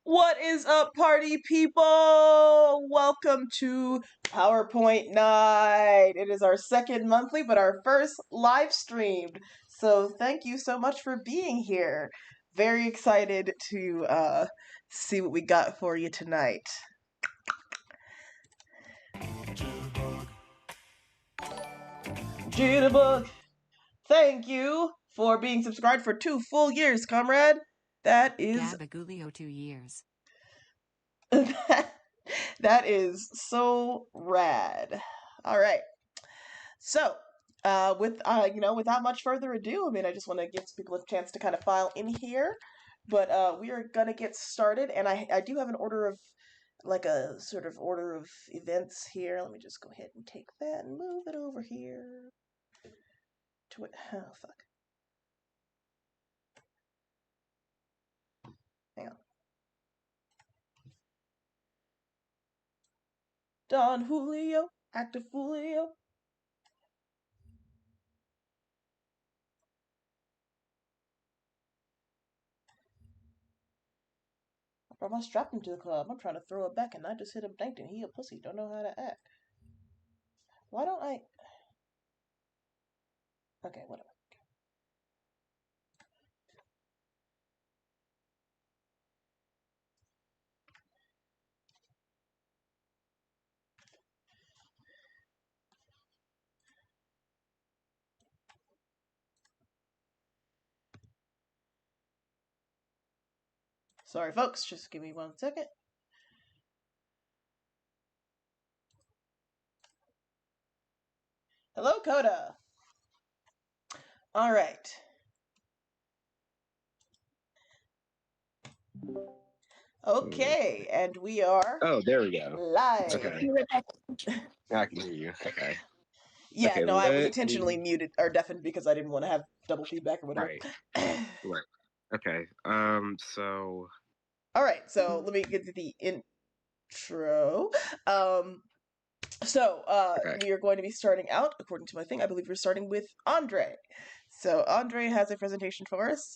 What is up, party people? Welcome to PowerPoint night. It is our second monthly, but our first live streamed. So thank you so much for being here. Very excited to see what we got for you tonight. Jitterbug, thank you for being subscribed for 2 full years, comrade. That is Gabagulio 2 years. that is so rad. All right. So, without much further ado, I just want to give people a chance to kind of file in here. But we are gonna get started, and I do have an order of, like a sort of order of events here. Let me just go ahead and take that and move it over here to it. Oh fuck. Hang on. Don Julio, active Julio. I brought my strap him to the club. I'm trying to throw it back, and I just hit him danked, and he a pussy. Don't know how to act. Why don't I? Okay, whatever. Sorry, folks. Just give me 1 second. Hello, Coda. All right. Okay, and we are. Oh, there we go. Live. Okay. I can hear you. Okay. Yeah, Okay, no, I was let intentionally me... muted or deafened because I didn't want to have double feedback or whatever. Right. Right. Okay. So... All right, so let me get to the intro. Okay. We are going to be starting out, according to my thing, I believe we're starting with Andre. So Andre has a presentation for us.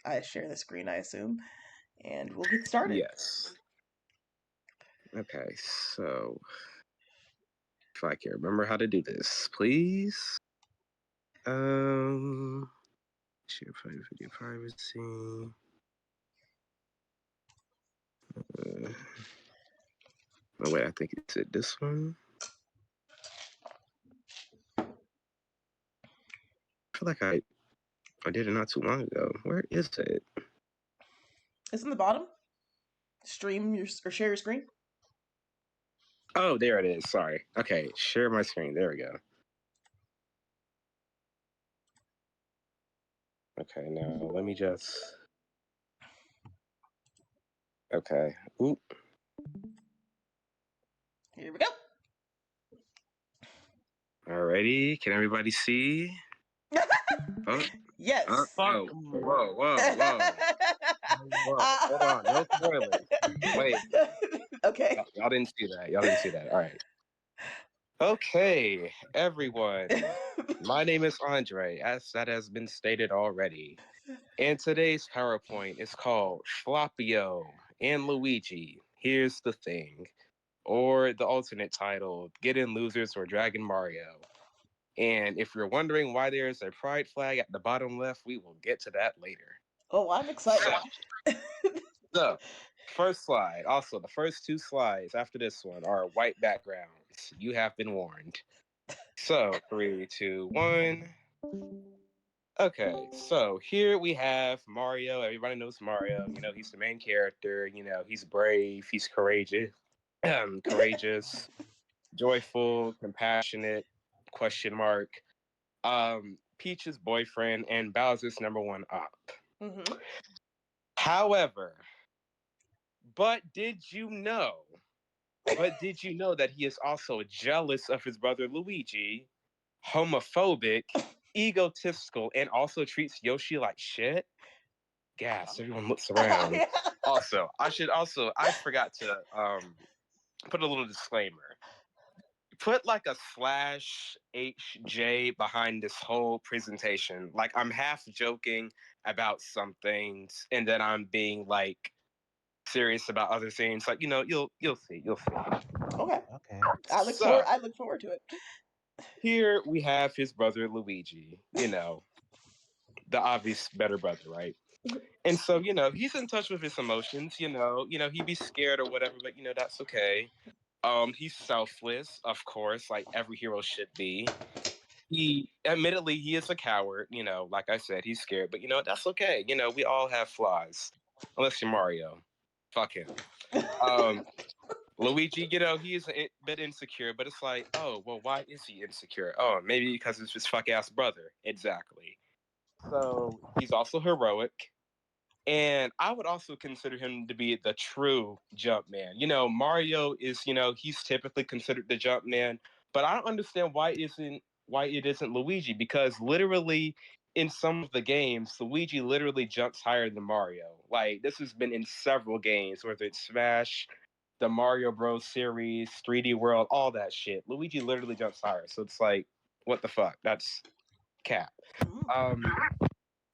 I share the screen, I assume, and we'll get started. Yes. Okay, so... If I can remember how to do this, please. Share private video privacy. Oh, wait, I think it's this one. I feel like I did it not too long ago. Where is it? It's in the bottom. Stream your or share your screen. Oh, there it is. Sorry. Okay, share my screen. There we go. Okay, now let me just... Okay. Oop. Here we go. Alrighty, can everybody see? Oh, Yes. whoa, whoa, whoa, whoa. Whoa, hold on, no spoilers. Wait. Okay. Y'all didn't see that. Y'all didn't see that. All right. Okay, everyone. My name is Andre, as that has been stated already. And today's PowerPoint is called Floppio and Luigi. Here's the thing. Or the alternate title, Get In Losers or Dragon Mario. And if you're wondering why there's a pride flag at the bottom left, we will get to that later. Oh, I'm excited. So, first slide. Also, the first 2 slides after this one are white backgrounds. You have been warned. So, 3, 2, 1. Okay, so here we have Mario. Everybody knows Mario. You know, he's the main character. You know, he's brave. He's courageous. Courageous, joyful, compassionate, question mark. Peach's boyfriend and Bowser's #1 op. Mm-hmm. However, did you know that he is also jealous of his brother Luigi, homophobic, egotistical, and also treats Yoshi like shit? Gas. Everyone looks around. Yeah. Also, I forgot to put a little disclaimer. Put like a /HJ behind this whole presentation. Like, I'm half joking about some things, and then I'm being like serious about other things. Like, you'll see. Okay. Okay. So I look forward to it. here we have his brother Luigi. The obvious better brother, right? And so, he's in touch with his emotions. He'd be scared or whatever, but that's okay. He's selfless, of course, like every hero should be. Admittedly, he is a coward. Like I said, he's scared, but that's okay. We all have flaws, unless you're Mario. Fuck him. Um, Luigi, he is a bit insecure, but it's like, oh, well, why is he insecure? Oh, maybe because it's his fuck ass brother. Exactly. So he's also heroic. And I would also consider him to be the true jump man. Mario is, he's typically considered the jump man, but I don't understand why it isn't Luigi, because literally in some of the games, Luigi literally jumps higher than Mario. Like, this has been in several games, whether it's Smash, the Mario Bros. Series, 3D World, all that shit. Luigi literally jumps higher. So it's like, what the fuck? That's cap. Um,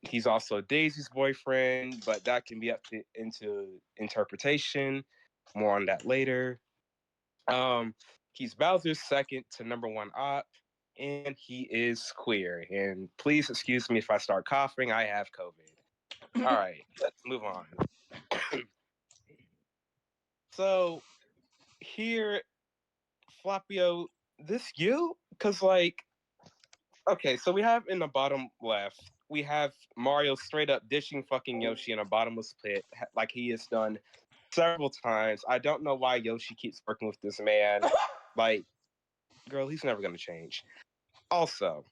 He's also Daisy's boyfriend, but that can be into interpretation. More on that later. He's Bowser's second to number one op, and he is queer. And please excuse me if I start coughing. I have COVID. All right, let's move on. So here, Flopio, this you? Because okay, so we have in the bottom left, we have Mario straight up dishing fucking Yoshi in a bottomless pit, like he has done several times. I don't know why Yoshi keeps working with this man. Like, girl, he's never gonna change. Also,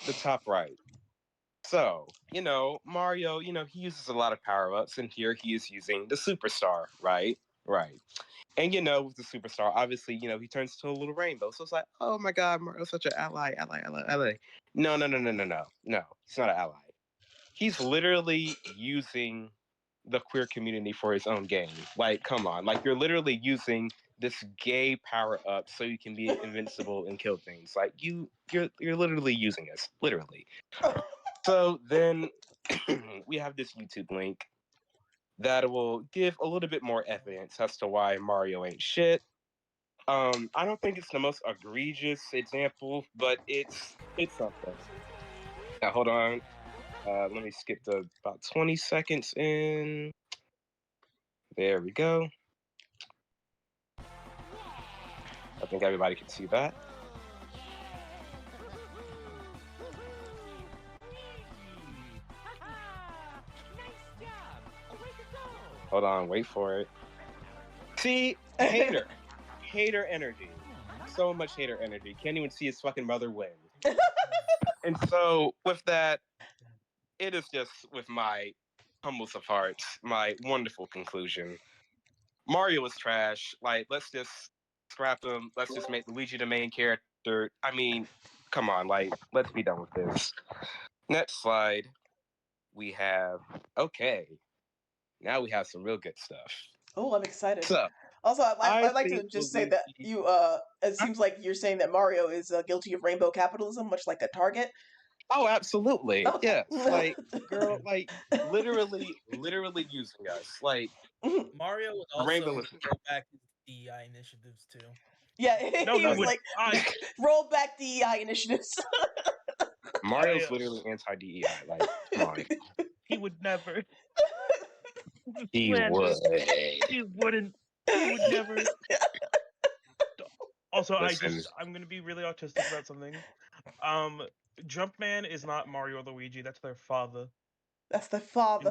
the top right. So, Mario, he uses a lot of power ups, and here he is using the superstar, right? Right. And with the superstar, obviously, he turns to a little rainbow. So it's like, oh my God, Mario's such an ally, ally, ally, ally. No, no, no, no, no, no. No, he's not an ally. He's literally using the queer community for his own gain. Like, come on. Like, you're literally using this gay power up so you can be invincible and kill things. Like, you're literally using us. Literally. So then we have this YouTube link that will give a little bit more evidence as to why Mario ain't shit. I don't think it's the most egregious example, but it's something. Now, hold on. Let me skip the about 20 seconds in. There we go. I think everybody can see that. Hold on, wait for it. See, hater energy. So much hater energy. Can't even see his fucking mother win. And so with that, it is just with my humblest of hearts, my wonderful conclusion. Mario is trash. Like, let's just scrap him. Let's just make Luigi the main character. I mean, come on, like, let's be done with this. Next slide, we have, okay, now we have some real good stuff. Oh, I'm excited. So, Also, I'd like to think just say Luigi, that it seems like you're saying that Mario is guilty of rainbow capitalism, much like a Target. oh, absolutely. Okay. Yes. Like, girl, like, literally using us. Like, Mario would Rainbow also was- roll back his DEI initiatives too. Yeah, No, he he was would. like, roll back DEI initiatives. Mario's Mario. literally anti-DEI. Like, come on. He would never. He Slander. would. He wouldn't. He would never. Also, Listen. I'm gonna be really autistic about something. Jumpman is not Mario or Luigi. That's their father That's the in father.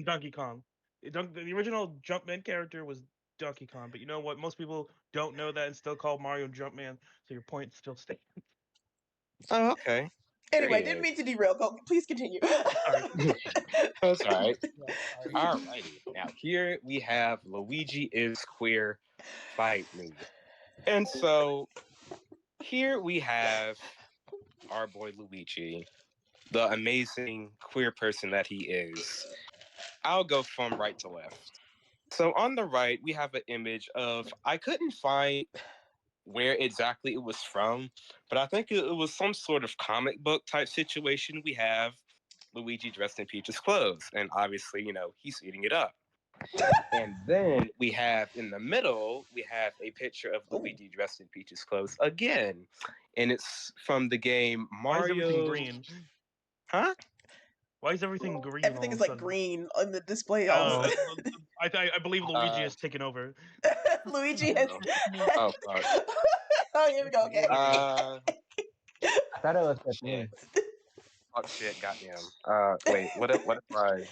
Donkey Kong. The original Jumpman character was Donkey Kong, but you know what? Most people don't know that and still call Mario Jumpman. So your point still stands. Oh, okay. Anyway, Period. didn't mean to derail. Go, please continue. Sorry. That's all right. Yeah, sorry. Alrighty. Now here we have Luigi is queer, fight me. And so here we have our boy Luigi, the amazing queer person that he is. I'll go from right to left. So on the right, we have an image of, I couldn't find where exactly it was from, but I think it was some sort of comic book type situation. We have Luigi dressed in Peach's clothes, and obviously, he's eating it up. And then we have in the middle, we have a picture of Luigi dressed in Peach's clothes again. And it's from the game Why is everything Mario. green? Huh? Why is everything green? Everything all is of a like sudden? green on the display. Oh, Also. I believe Luigi has taken over. Luigi has. Oh, fuck. Oh, here we go. Okay. Uh, I thought it was just me. shit. Fuck shit, goddamn. Wait, what if I...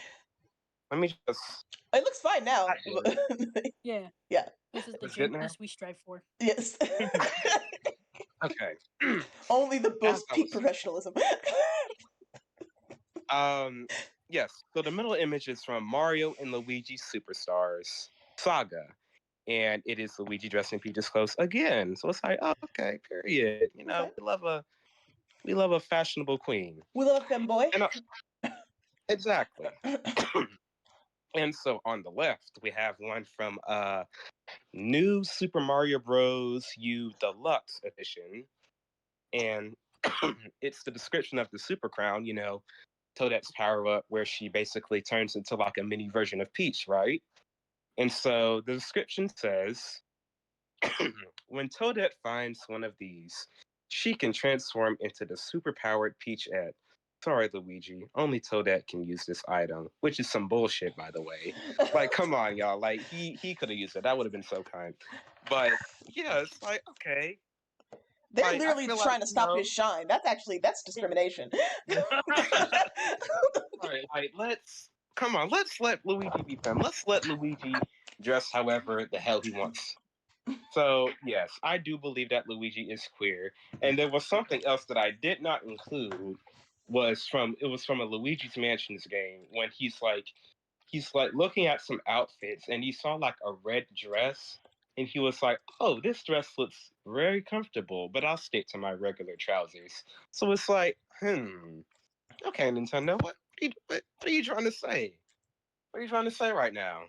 Let me just... It looks fine now. Yeah. Yeah. This is the It's good now? gentleness we strive for. Yes. Okay. Only the most I peak was- professionalism. Yes. So the middle image is from Mario and Luigi Superstars Saga. And it is Luigi dressed in Peach's clothes again. So it's like, oh, okay, period. You know, Okay. we love a fashionable queen. We love a femboy. And exactly. And so on the left, we have one from New Super Mario Bros. U Deluxe Edition. And it's the description of the Super Crown, you know, Toadette's power up, where she basically turns into like a mini version of Peach, right? And so the description says, when Toadette finds one of these, she can transform into the superpowered Peachette. Sorry, Luigi, only Toadette can use this item, which is some bullshit, by the way. Like, come on, y'all. Like, he could have used it. That would have been so kind. But yeah, it's like, okay. They're Like, I literally feel trying like, to you stop know- his shine. That's discrimination. Alright, like, let's let Luigi be femme. Let's let Luigi dress however the hell he wants. So, yes, I do believe that Luigi is queer. And there was something else that I did not include it was from a Luigi's Mansions game when he's like looking at some outfits and he saw like a red dress and he was like, "Oh, this dress looks very comfortable, but I'll stick to my regular trousers." So it's like, okay, Nintendo, what are you trying to say? What are you trying to say right now?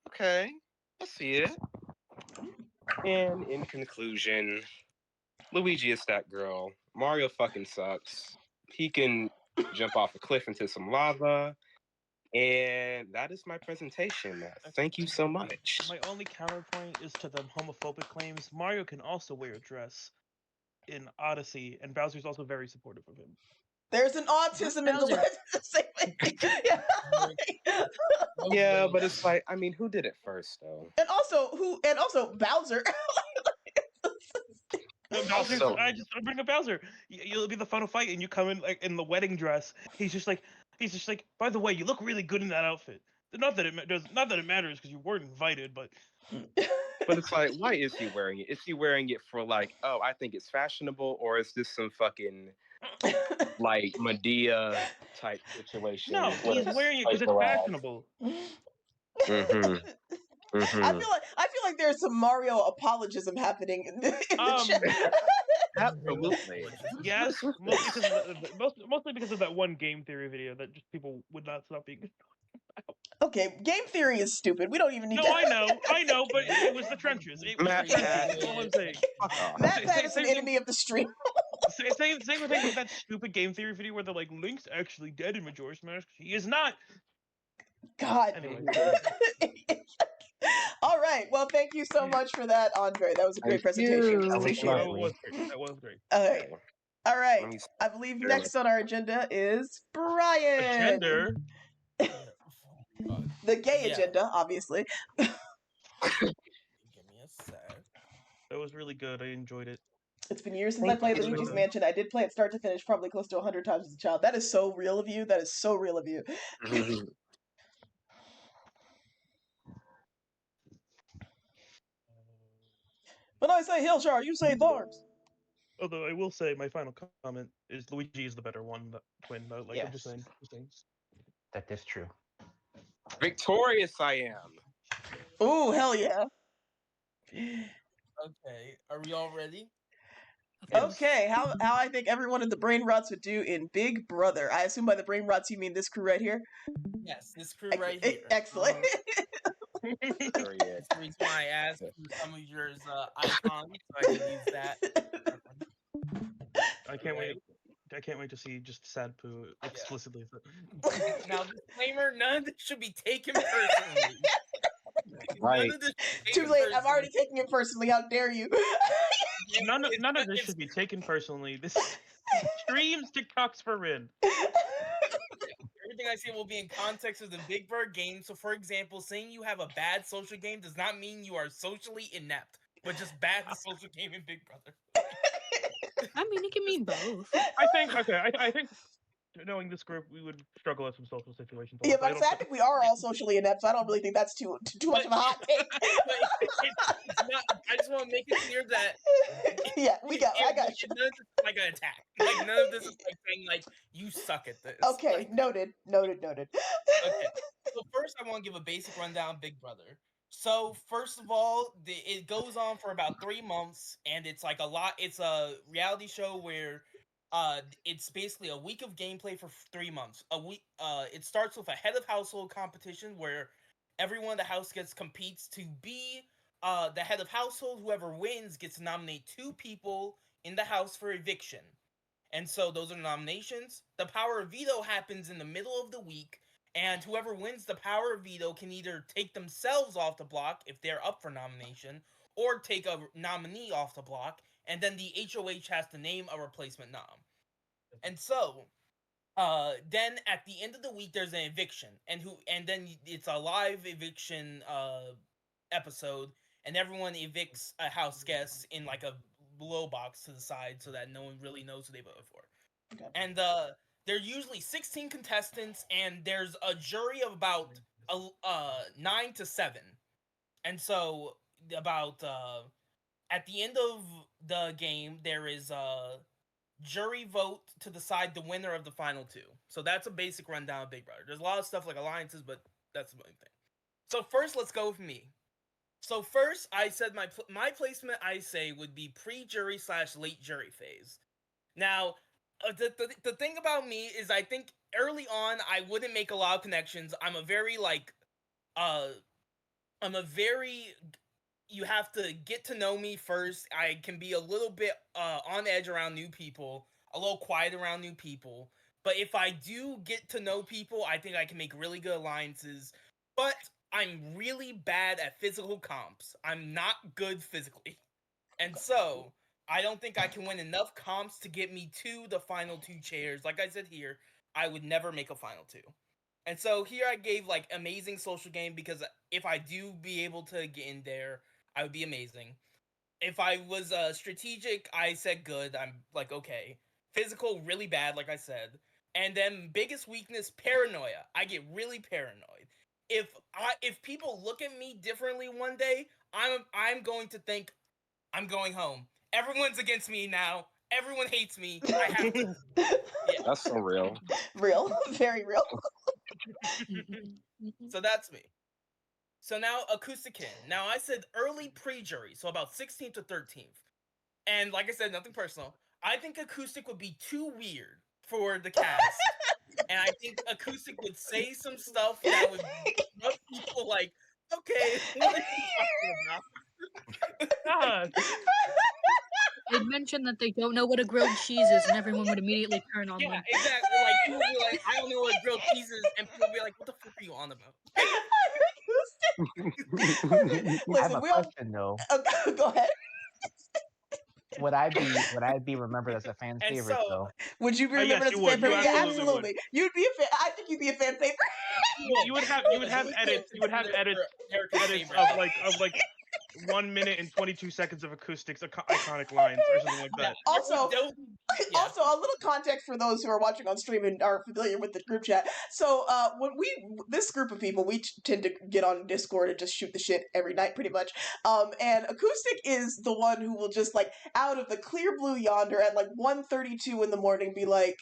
Okay, I see it. And in conclusion, Luigi is that girl. Mario fucking sucks. He can jump off a cliff into some lava. And that is my presentation. Thank you so much. My only counterpoint is to the homophobic claims. Mario can also wear a dress in Odyssey, and Bowser's also very supportive of him. There's an autism in the Bowser? yeah. Yeah, but it's like, I mean, who did it first, though? And also Bowser. Bowser's, Also- I bring up Bowser. You'll be the final fight, and you come in like in the wedding dress. He's just like, by the way, you look really good in that outfit. Not that it matters because you weren't invited, but But it's like, why is he wearing it? Is he wearing it for like, oh, I think it's fashionable, or is this some fucking like Medea type situation? no, he's wearing it because it's fashionable. I feel like there's some Mario apologism happening in the chat. Absolutely. Yes, mostly because of that one game theory video that just people would not stop being. Okay, game theory is stupid. We don't even need No, to. I know, but it was the trenches. It was Matt the trenches. Pat. That's all I'm saying. Matt Pat is an Same enemy of the stream. Same thing with that stupid game theory video where they're like, Link's actually dead in Majora's Mask. He is not. God. Anyway. All right. Well, thank you so much for that, Andre. That was a great presentation. you. Appreciate That it. was great. That was great. All right. All right. Let me see. I believe next on our agenda is Brian. Gender. The gay Yeah. agenda, obviously. Give me a sec. That was really good. I enjoyed it. It's been years since I played you. Luigi's Mansion. I did play it start to finish probably close to 100 times as a child. That is so real of you. That is so real of you. When I say Hillshire, you say Thorns. Although I will say my final comment is Luigi is the better one, the twin. Like I'm just Yes. saying. That is true. Victorious I am. Ooh, hell yeah. Okay, are we all ready? Okay, how I think everyone in the Brain Rots would do in Big Brother. I assume by the Brain Rots you mean this crew right here? Yes, this crew right here. Excellent. Period. That's the reason why I asked for some of yours icons, so I can use that. I can't wait can't wait to see just sad poo explicitly. Now, disclaimer: none of this should be taken personally. Right. None of this should be Too taken late. I'm personally. already taking it personally. How dare you? None It's of not- this it's- should be taken personally. This streams TikToks for Rin. Everything I say will be in context of the Big Bird game. So, for example, saying you have a bad social game does not mean you are socially inept, but just bad at social game in Big Brother. I mean, it can mean both. I think I think knowing this group, we would struggle at some social situations. Yeah, also. but I think we are all socially inept, so I don't really think that's too much of a hot take. But it's not. I just want to make it clear that Yeah, I got you. none of this is like an attack. Like none of this is like saying like you suck at this. Okay, Like, noted. okay. So first, I want to give a basic rundown of Big Brother. So first of all, it goes on for about 3 months, and it's like a lot. It's a reality show where, it's basically a week of gameplay for 3 months. A week. It starts with a head of household competition where everyone in the house competes to be the head of household. Whoever wins gets to nominate 2 people in the house for eviction. And so those are the nominations. The power of veto happens in the middle of the week, and whoever wins the power of veto can either take themselves off the block if they're up for nomination, or take a nominee off the block, and then the HOH has to name a replacement nom. And so, then at the end of the week there's an eviction, and then it's a live eviction episode, and everyone evicts a house guest in like a blow box to the side so that no one really knows who they voted for. Okay. And there are usually 16 contestants, and there's a jury of about 9 to 7. And so about at the end of the game, there is a jury vote to decide the winner of the final 2. So that's a basic rundown of Big Brother. There's a lot of stuff like alliances, but that's the main thing. So first, let's go with me. So first, I said my placement, I say, would be pre-jury / late jury phase. Now, the thing about me is I think early on I wouldn't make a lot of connections. I'm a very you have to get to know me first. I can be a little bit on edge around new people, a little quiet around new people. But if I do get to know people, I think I can make really good alliances. But I'm really bad at physical comps. I'm not good physically. And so, I don't think I can win enough comps to get me to the final 2 chairs. Like I said here, I would never make a final 2. And so here I gave like amazing social game, because if I do be able to get in there, I would be amazing. If I was strategic, I said good. I'm like, okay. Physical, really bad, like I said. And then biggest weakness, paranoia. I get really paranoid. If people look at me differently one day, I'm going to think I'm going home. Everyone's against me now. Everyone hates me. I have to. Yeah. That's so real. Real, very real. So that's me. So now Acoustican. Now I said early pre-jury, so about 16th to 13th. And like I said, nothing personal. I think Acoustic would be too weird for the cast. And I think Acoustic would say some stuff that would make people like, okay, what are you talking about? They'd mention that they don't know what a grilled cheese is, and everyone would immediately turn on Yeah, them. exactly. Like people would be like, I don't know what grilled cheese is, and people would be like, what the fuck are you on about? I have Listen, a we all. question though. Go ahead. Would I be remembered as a fan And favorite so- though? Would you be Yes, remembered as you a would. fan You favorite? Yeah, absolutely would. absolutely. You'd be a fan. I think you'd be a fan favorite. You would have edits. You would have edits of like 1 minute and 22 seconds of acoustics, iconic lines or something like that. Also, Yeah. also a little context for those who are watching on stream and are familiar with the group chat. So, when this group of people, we tend to get on Discord and just shoot the shit every night, pretty much. And Acoustic is the one who will just like out of the clear blue yonder at like 1:32 in the morning be like,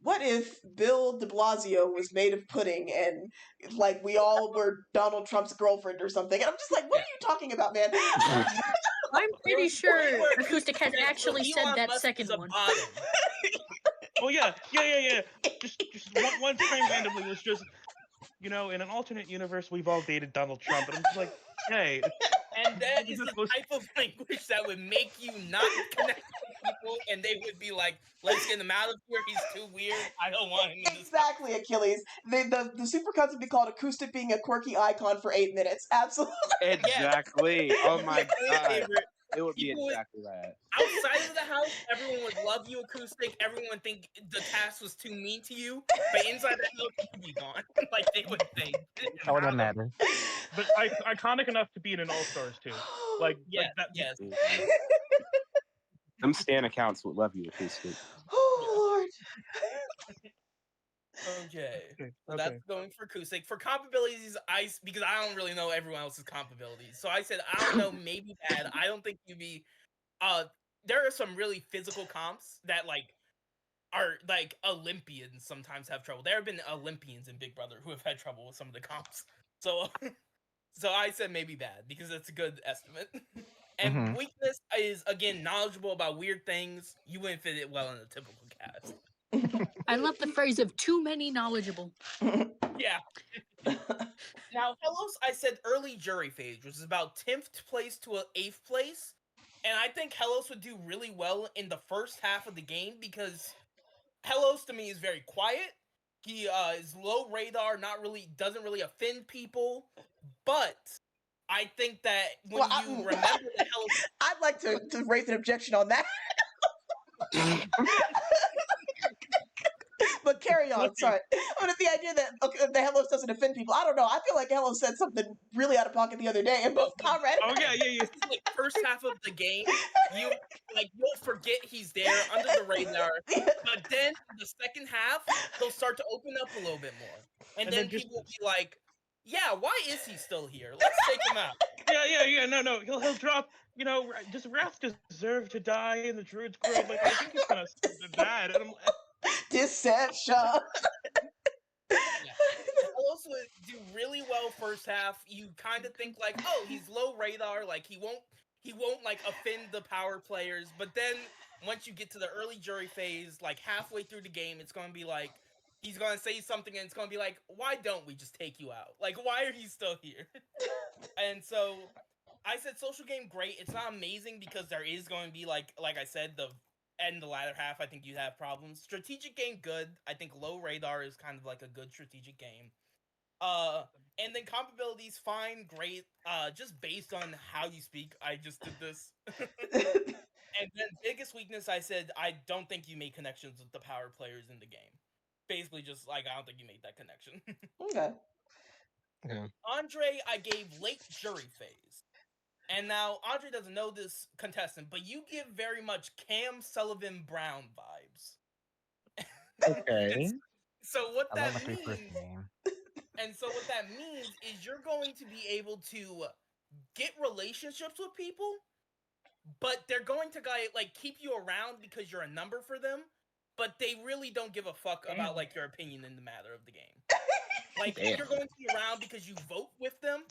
what if Bill de Blasio was made of pudding and like we all were Donald Trump's girlfriend or something? And I'm just like, what are you talking about, man? I'm pretty sure where Acoustic has said, actually said Elon that Musk is second a one. bottom. Oh yeah. Just one frame randomly was just, in an alternate universe, we've all dated Donald Trump, and I'm just like, hey. And that is the type of language that would make you not connect with people, and they would be like, "Let's get him out of here. He's too weird. I don't want him in this." Exactly, Achilles. The supercuts would be called Acoustic being a quirky icon for 8 minutes. Absolutely. Exactly. Oh my god. Favorite. It would be People would- exactly that. Outside of the house, everyone would love you, Acoustic. Everyone would think the task was too mean to you, but inside the house, you'd be gone. Like they would think. That's all that matters. But iconic enough to be in an All Stars too. Like Yes, that. yes. Them stan accounts would love you, Acoustic. Oh, Lord. Okay. Okay. So that's going for Acoustic. For comp abilities, because I don't really know everyone else's comp abilities. So I said I don't know, maybe bad. I don't think you'd be there are some really physical comps that are like Olympians sometimes have trouble. There have been Olympians in Big Brother who have had trouble with some of the comps. So so I said maybe bad because that's a good estimate. And weakness is again knowledgeable about weird things. You wouldn't fit it well in a typical cast. I love the phrase of too many knowledgeable. Yeah. Now, Hellos, I said early jury phase, which is about 10th place to 8th place. And I think Hellos would do really well in the first half of the game because Hellos to me is very quiet. He is low radar, doesn't really offend people. But I think that when you remember that Hellos... I'd like to raise an objection on that. But carry on. Sorry. I mean, the idea that the Hellos doesn't offend people. I don't know. I feel like Hellos said something really out of pocket the other day, and both Conrad. Oh yeah. Like first half of the game, you'll forget he's there under the radar, but then the second half he'll start to open up a little bit more, and then people will be like, "Yeah, why is he still here? Let's take him out." Yeah. No. He'll drop. You know, does Wrath deserve to die in the Druid's Grove? Like I think he's kind of bad. And I'm like, Deception. He'll also do really well first half. You kind of think like, oh, he's low radar, like he won't like offend the power players. But then once you get to the early jury phase, like halfway through the game, it's gonna be like he's gonna say something and it's gonna be like, why don't we just take you out? Like, why are you still here? And so I said social game great. It's not amazing because there is going to be like I said, the latter half, I think you have problems. Strategic game, good. I think low radar is kind of like a good strategic game. And then comp abilities, fine, great. Just based on how you speak, I just did this. And then biggest weakness, I said, I don't think you make connections with the power players in the game. Basically, just like I don't think you made that connection. Okay. Andre, I gave late jury phase. And now, Andre doesn't know this contestant, but you give very much Cam Sullivan Brown vibes. Okay. So what I love that my first means, name. and so what that means is you're going to be able to get relationships with people, but they're going to like keep you around because you're a number for them, but they really don't give a fuck about like your opinion in the matter of the game. Like you're going to be around because you vote with them,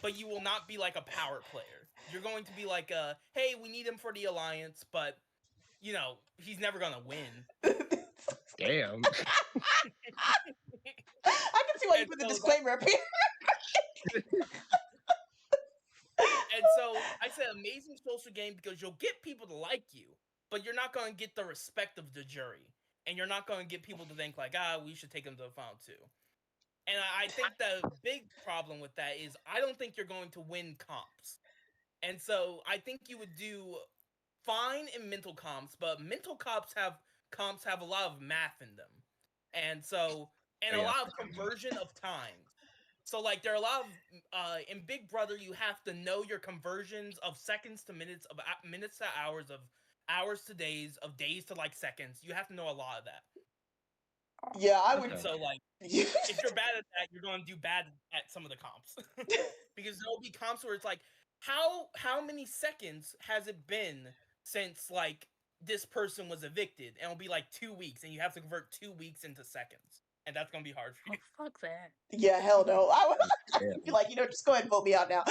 but you will not be like a power player. You're going to be like hey, we need him for the alliance, but you know, he's never gonna win. Damn. I can see why you put the disclaimer up here. And so I said amazing social game because you'll get people to like you, but you're not going to get the respect of the jury. And you're not going to get people to think like, we should take him to the final two. And I think the big problem with that is I don't think you're going to win comps. And so I think you would do fine in mental comps, but mental comps have a lot of math in them. And so, and a lot of conversion of times. So like there are a lot of, in Big Brother, you have to know your conversions of seconds to minutes, of minutes to hours, of hours to days, of days to like seconds. You have to know a lot of that. Yeah, I would. So like, if you're bad at that, you're going to do bad at some of the comps. Because there'll be comps where it's like, how many seconds has it been since like this person was evicted? And it'll be like 2 weeks, and you have to convert 2 weeks into seconds. And that's gonna be hard for you. Oh, fuck that. Yeah, hell no. I would be like, just go ahead and vote me out now.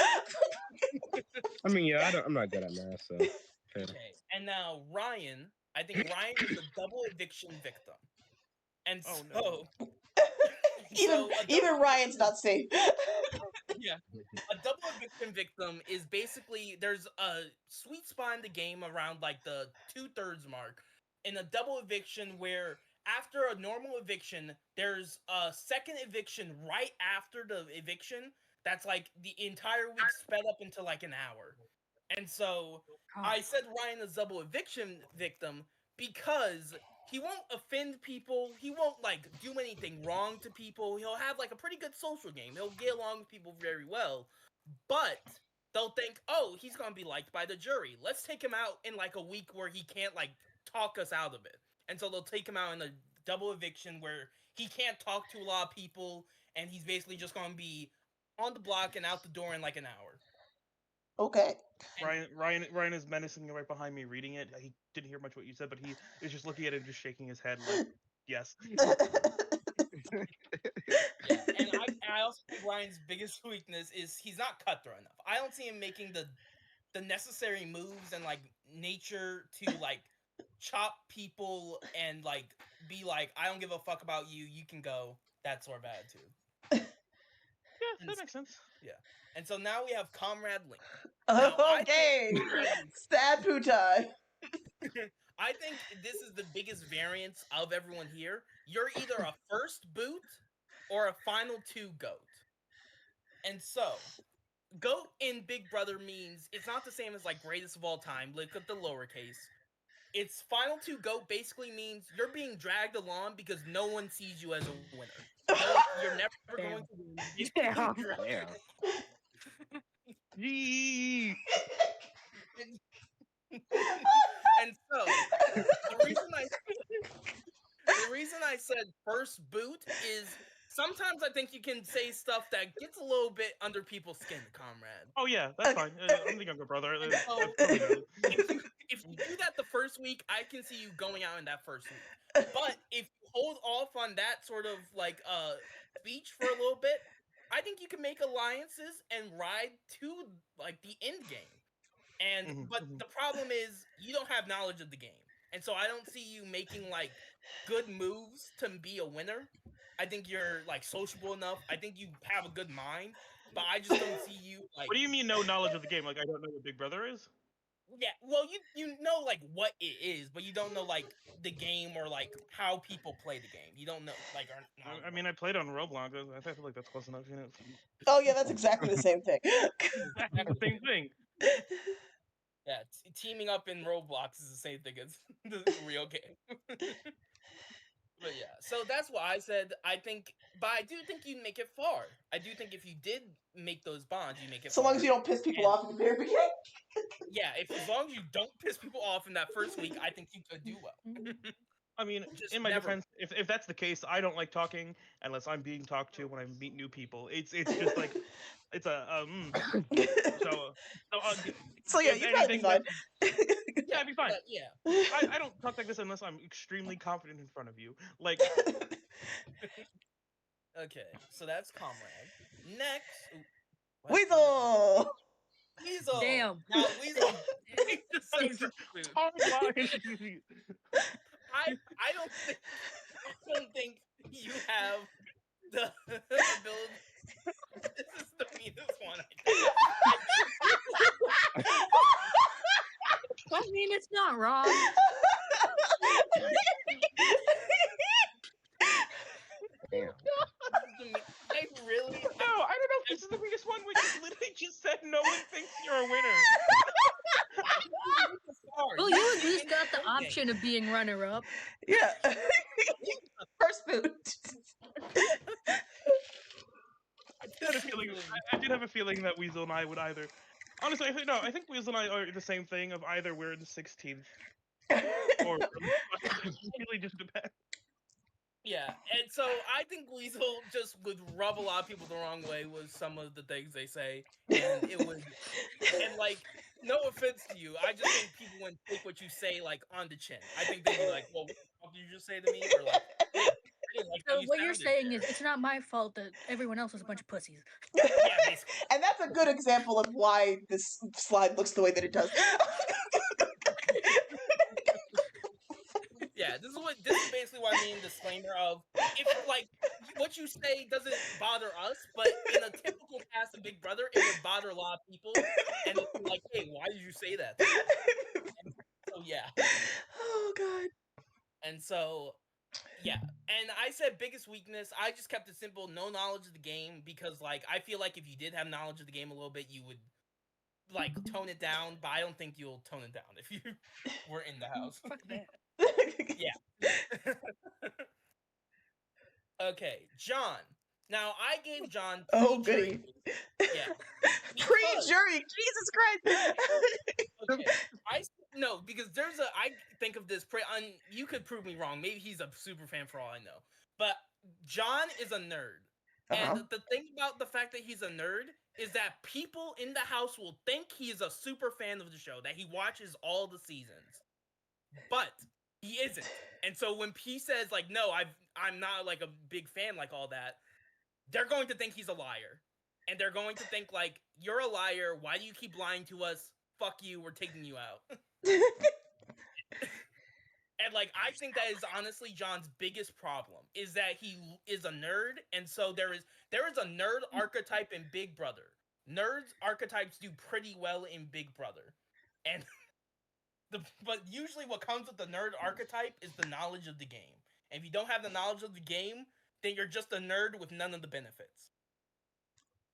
I mean, yeah, I'm not good at math, so. Okay, and now Ryan. I think Ryan is a double eviction victim, and Oh, no. Even Ryan's not safe. Yeah. A double eviction victim is basically there's a sweet spot in the game around like the 2/3 mark in a double eviction where after a normal eviction, there's a second eviction right after the eviction that's like the entire week sped up into like an hour. And so I said Ryan is double eviction victim because he won't offend people. He won't like do anything wrong to people. He'll have like a pretty good social game. He'll get along with people very well. But they'll think, oh, he's gonna be liked by the jury. Let's take him out in like a week where he can't like talk us out of it. And so they'll take him out in a double eviction where he can't talk to a lot of people and he's basically just gonna be on the block and out the door in like an hour. Okay. Ryan is menacing right behind me reading it. He didn't hear much what you said, but he is just looking at it and just shaking his head like, yes. Yeah, and I also think Ryan's biggest weakness is he's not cutthroat enough. I don't see him making the necessary moves and like nature to like chop people and like be like, I don't give a fuck about you, you can go, that sort of attitude. Yeah, that makes sense. Yeah. And so now we have Comrade Link. Now, Okay. Stab poo time. I think this is the biggest variance of everyone here. You're either a first boot or a final two goat. And so, goat in Big Brother means it's not the same as like greatest of all time, look at the lowercase. It's final two goat basically means you're being dragged along because no one sees you as a winner. You're never going to win. Damn. Yee. And so the reason I said first boot is sometimes I think you can say stuff that gets a little bit under people's skin, comrade. Oh yeah, that's fine. I'm the younger brother. So, if you do that the first week, I can see you going out in that first week. But if you hold off on that sort of like speech for a little bit, I think you can make alliances and ride to like the end game. And but the problem is you don't have knowledge of the game. And so I don't see you making like good moves to be a winner. I think you're like sociable enough. I think you have a good mind, but I just don't see you like. What do you mean no knowledge of the game? Like I don't know what Big Brother is? Yeah, well, you know like what it is, but you don't know like the game or like how people play the game. You don't know like. I mean, I played on Roblox. I feel like that's close enough. You know? Oh yeah, that's exactly the same thing. Exactly the same thing. Yeah, teaming up in Roblox is the same thing as the real game. But yeah, so that's what I said. I think, but I do think you'd make it far. I do think if you did make those bonds, you make it. So long as you don't piss people off in the very beginning. Yeah, as long as you don't piss people off in that first week, I think you could do well. I mean, Just in my never- defense, if that's the case, I don't like talking unless I'm being talked to when I meet new people. It's just like it's a So yeah, you gotta be fine. Yeah, I'd be fine. Yeah. I don't talk like this unless I'm extremely confident in front of you. Like, Okay, so that's Comrade. Next, Weasel. Weasel. Damn. Now Weasel. I don't think you have the ability. This is the meanest one. I mean, it's not wrong. Damn. I really. No, I don't know if this is the biggest one. We just literally just said no one thinks you're a winner. Well, you at least got the option of being runner-up. Yeah. First boot. I did have a feeling that Weasel and I would either. Honestly, I think Weasel and I are the same thing of either we're in the 16th or it really just depends. Yeah, and so I think Weasel just would rub a lot of people the wrong way with some of the things they say, and it would, and like, no offense to you, I just think people wouldn't take what you say like on the chin. I think they'd be like, "Well, what did you just say to me?" Or like, I didn't like how So you what you're sounded saying there." is it's not my fault that everyone else is a bunch of pussies. Yeah, basically. And that's a good example of why this slide looks the way that it does. Yeah, yeah, this is basically what I mean. Disclaimer of if like what you say doesn't bother us, but in a typical cast of Big Brother, it would bother a lot of people, and it's like, hey, why did you say that? So yeah, Oh god. and so yeah, and I said biggest weakness. I just kept it simple, no knowledge of the game, because like I feel like if you did have knowledge of the game a little bit, you would like tone it down. But I don't think you'll tone it down if you were in the house. Fuck that. Yeah. Okay, John. Now I gave John Oh pre-jury. goody. Yeah. Pre-jury, Jesus Christ. Okay. No, because I think of this you could prove me wrong. Maybe he's a super fan for all I know. But John is a nerd. Uh-huh. And the thing about the fact that he's a nerd is that people in the house will think he's a super fan of the show, that he watches all the seasons. But he isn't. And so when he says like, no, I'm not like a big fan like all that, they're going to think he's a liar. And they're going to think like, you're a liar, why do you keep lying to us? Fuck you, we're taking you out. And like I think that is honestly John's biggest problem, is that he is a nerd, and so there is a nerd archetype in Big Brother. Nerds archetypes do pretty well in Big Brother. And but usually what comes with the nerd archetype is the knowledge of the game. And if you don't have the knowledge of the game, then you're just a nerd with none of the benefits.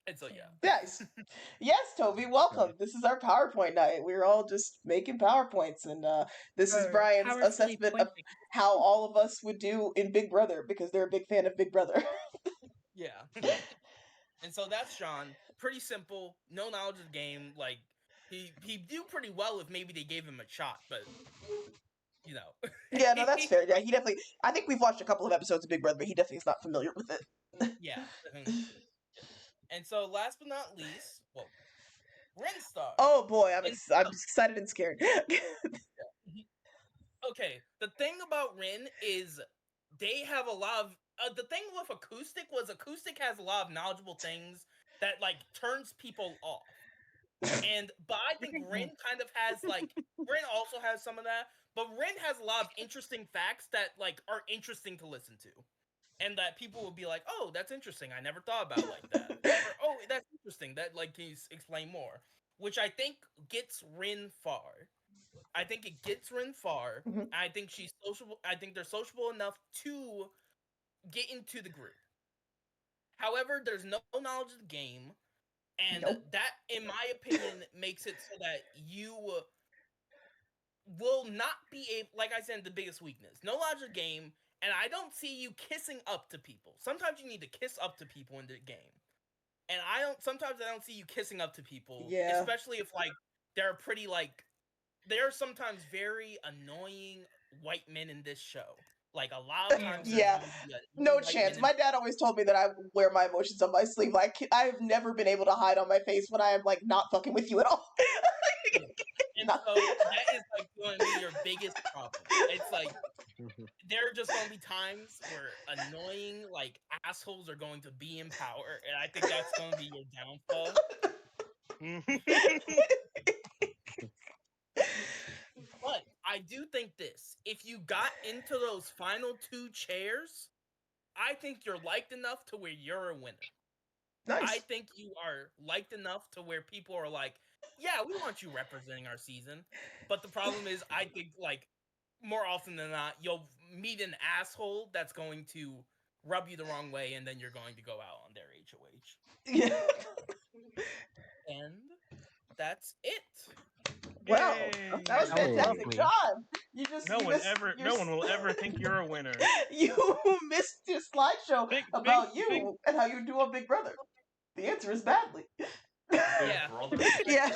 And so yeah. Yes. Yes, Toby, welcome. This is our PowerPoint night. We're all just making PowerPoints, and this is Brian's Powerfully assessment of pointing. how all of us would do in Big Brother, because they're a big fan of Big Brother. Yeah. And so that's John. Pretty simple, no knowledge of the game. Like he'd do pretty well if maybe they gave him a shot, but you know. Yeah, no, that's fair. Yeah, he definitely. I think we've watched a couple of episodes of Big Brother, but he definitely is not familiar with it. Yeah. And so last but not least, well, Rinstar. Oh boy, I'm excited and scared. Okay, the thing about Rin is they have a lot of the thing with Acoustic has a lot of knowledgeable things that like turns people off. But I think Rin kind of has like Rin also has some of that, but Rin has a lot of interesting facts that like are interesting to listen to. And that people will be like, "Oh, that's interesting. I never thought about it like that." Or, "Oh, that's interesting. That like can you explain more?" Which I think gets Rin far. I think it gets Rin far. Mhm. I think she's sociable. I think they're sociable enough to get into the group. However, there's no knowledge of the game, and Nope. that, in my opinion, makes it so that you will not be able. Like I said, the biggest weakness: no knowledge of the game. And I don't see you kissing up to people. Sometimes you need to kiss up to people in the game. And sometimes I don't see you kissing up to people. Yeah. Especially if like they're pretty like they're sometimes very annoying white men in this show. Like a lot of times Yeah. there's going to be No white chance. men My dad always told me that I wear my emotions on my sleeve. Like I've never been able to hide on my face when I am like not fucking with you at all. And so that is like going to be your biggest problem. It's like there are just going to be times where annoying like assholes are going to be in power, and I think that's going to be your downfall. But I do think this: if you got into those final 2 chairs, I think you're liked enough to where you're a winner. Nice. I think you are liked enough to where people are like, yeah, we want you representing our season. But the problem is, I think, like, more often than not, you'll meet an asshole that's going to rub you the wrong way, and then you're going to go out on their HOH. Yeah. And that's it. Wow, Yay. that was Oh, fantastic, lovely. John. You just No you one missed will ever think you're a winner. You missed your slideshow about you and how you do on Big Brother. The answer is badly. Big Yeah. Brother? Yeah.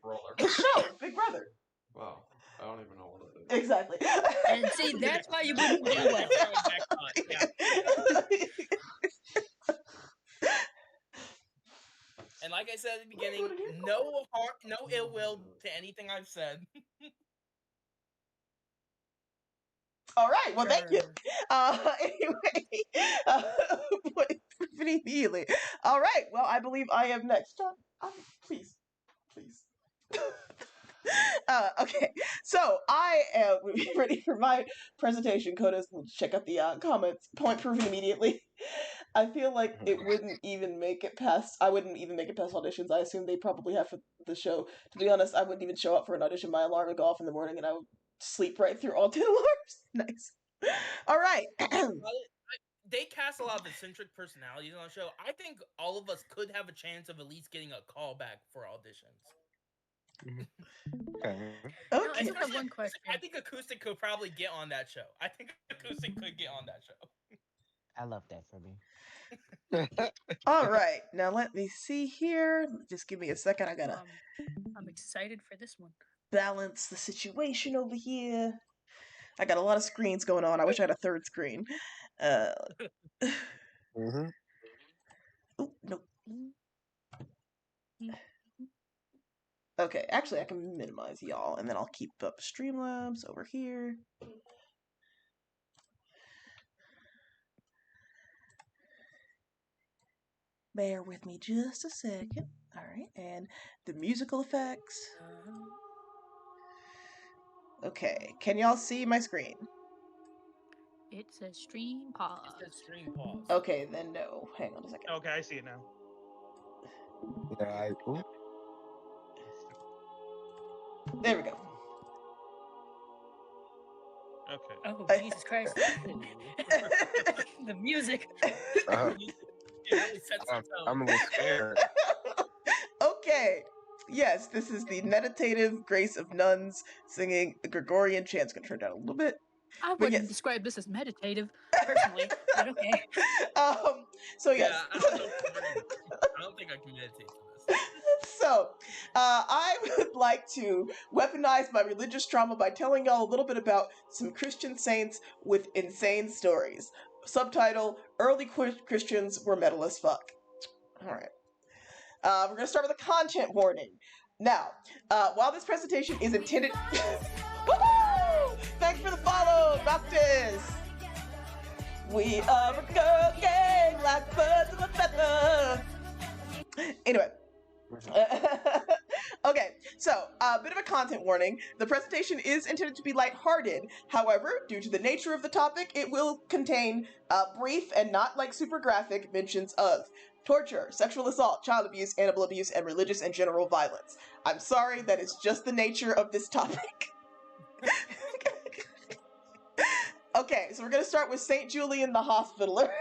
Brother. The show, Big Brother. Wow. I don't even know what it is. Exactly. And see, that's why you wouldn't do well. Yeah. And like I said at the beginning, no harm, no ill will to anything I've said. All right. Well, thank you. Anyway, pretty immediately. All right. Well, I believe I am next. John, please. Okay, so I am ready for my presentation. Codas will check out the comments. Point proven immediately. I feel like it wouldn't even make it past. I wouldn't even make it past auditions. I assume they probably have for the show. To be honest, I wouldn't even show up for an audition. My alarm would go off in the morning, and I would sleep right through all 10 alarms. Nice. All right. They cast a lot of eccentric personalities on the show. I think all of us could have a chance of at least getting a call back for auditions. Okay. I Okay. just have one question. I think Acoustic could probably get on that show. I think Acoustic could get on that show. I love that for me. All right. Now let me see here. Just give me a second. I gotta I'm excited for this one. balance the situation over here. I got a lot of screens going on. I wish I had a third screen. Mhm. Oh, no. Okay, actually, I can minimize y'all, and then I'll keep up Streamlabs over here. Bear with me just a second. All right, and the musical effects. Okay, can y'all see my screen? It says stream pause. It says stream pause. Okay, then no. Hang on a second. Okay, I see it now. Yeah, There we go. Okay. Oh, Jesus Christ. The music. I'm a little scared. Okay. Yes, this is the meditative grace of nuns singing Gregorian chants. Gonna turn down a little bit. I But wouldn't yes. describe this as meditative, personally, but okay. So yes. Yeah, I don't think I can meditate for this. So, I would like to weaponize my religious trauma by telling y'all a little bit about some Christian saints with insane stories. Subtitle: Early Christians were metal as fuck. Alright. We're going to start with a content warning. Now, while this presentation is intended... Woohoo! Thanks for the follow, Noctis! We are a girl gang like birds of a feather. Anyway. Okay, so a bit of a content warning. The presentation is intended to be lighthearted. However, due to the nature of the topic, it will contain brief and not like super graphic mentions of torture, sexual assault, child abuse, animal abuse, and religious and general violence. I'm sorry, that is just the nature of this topic. Okay, so we're gonna start with St. Julian the Hospitaller.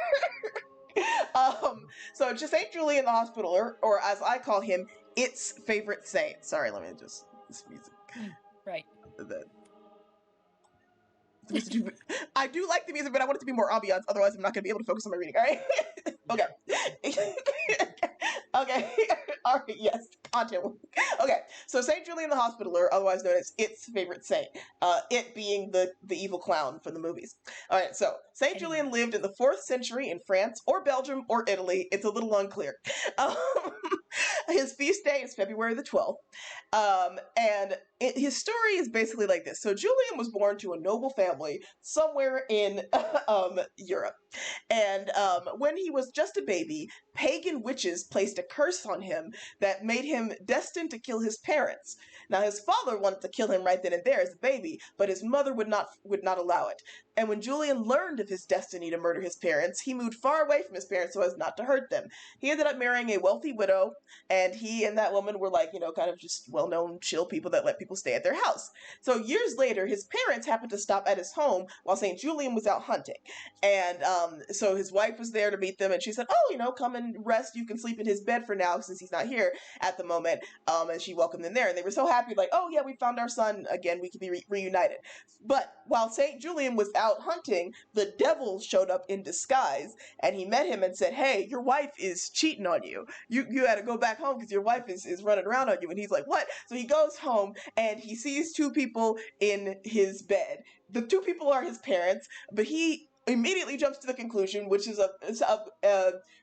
So just St. Julian the Hospitaller, or as I call him, its favorite saint. Sorry, let me just this music. Right. I do like the music, but I want it to be more ambiance. Otherwise, I'm not going to be able to focus on my reading. All right. Okay. Okay. All right. Yes. Content. Okay. So Saint Julian the Hospitaller, otherwise known as its favorite saint, it being the evil clown from the movies. All right. So Saint Julian lived in the 4th century in France or Belgium or Italy. It's a little unclear. His feast day is February the 12th. And his story is basically like this. So Julian was born to a noble family somewhere in Europe. And when he was just a baby, pagan witches placed a curse on him that made him destined to kill his parents. Now his father wanted to kill him right then and there as a baby, but his mother would not allow it. And when Julian learned of his destiny to murder his parents, he moved far away from his parents so as not to hurt them. He ended up marrying a wealthy widow, and he and that woman were like, kind of just well-known chill people that let people stay at their house. So years later, his parents happened to stop at his home while St. Julian was out hunting. And so his wife was there to meet them, and she said, oh, come and rest. You can sleep in his bed for now since he's not here at the moment. And she welcomed them there, and they were so happy, like, oh yeah, we found our son again. We can be reunited. But while St. Julian was out hunting, the devil showed up in disguise, and he met him and said, hey, your wife is cheating on you. You had to go back home because your wife is running around on you. And he's like, what? So he goes home, and he sees 2 people in his bed. The 2 people are his parents, but he immediately jumps to the conclusion, which is a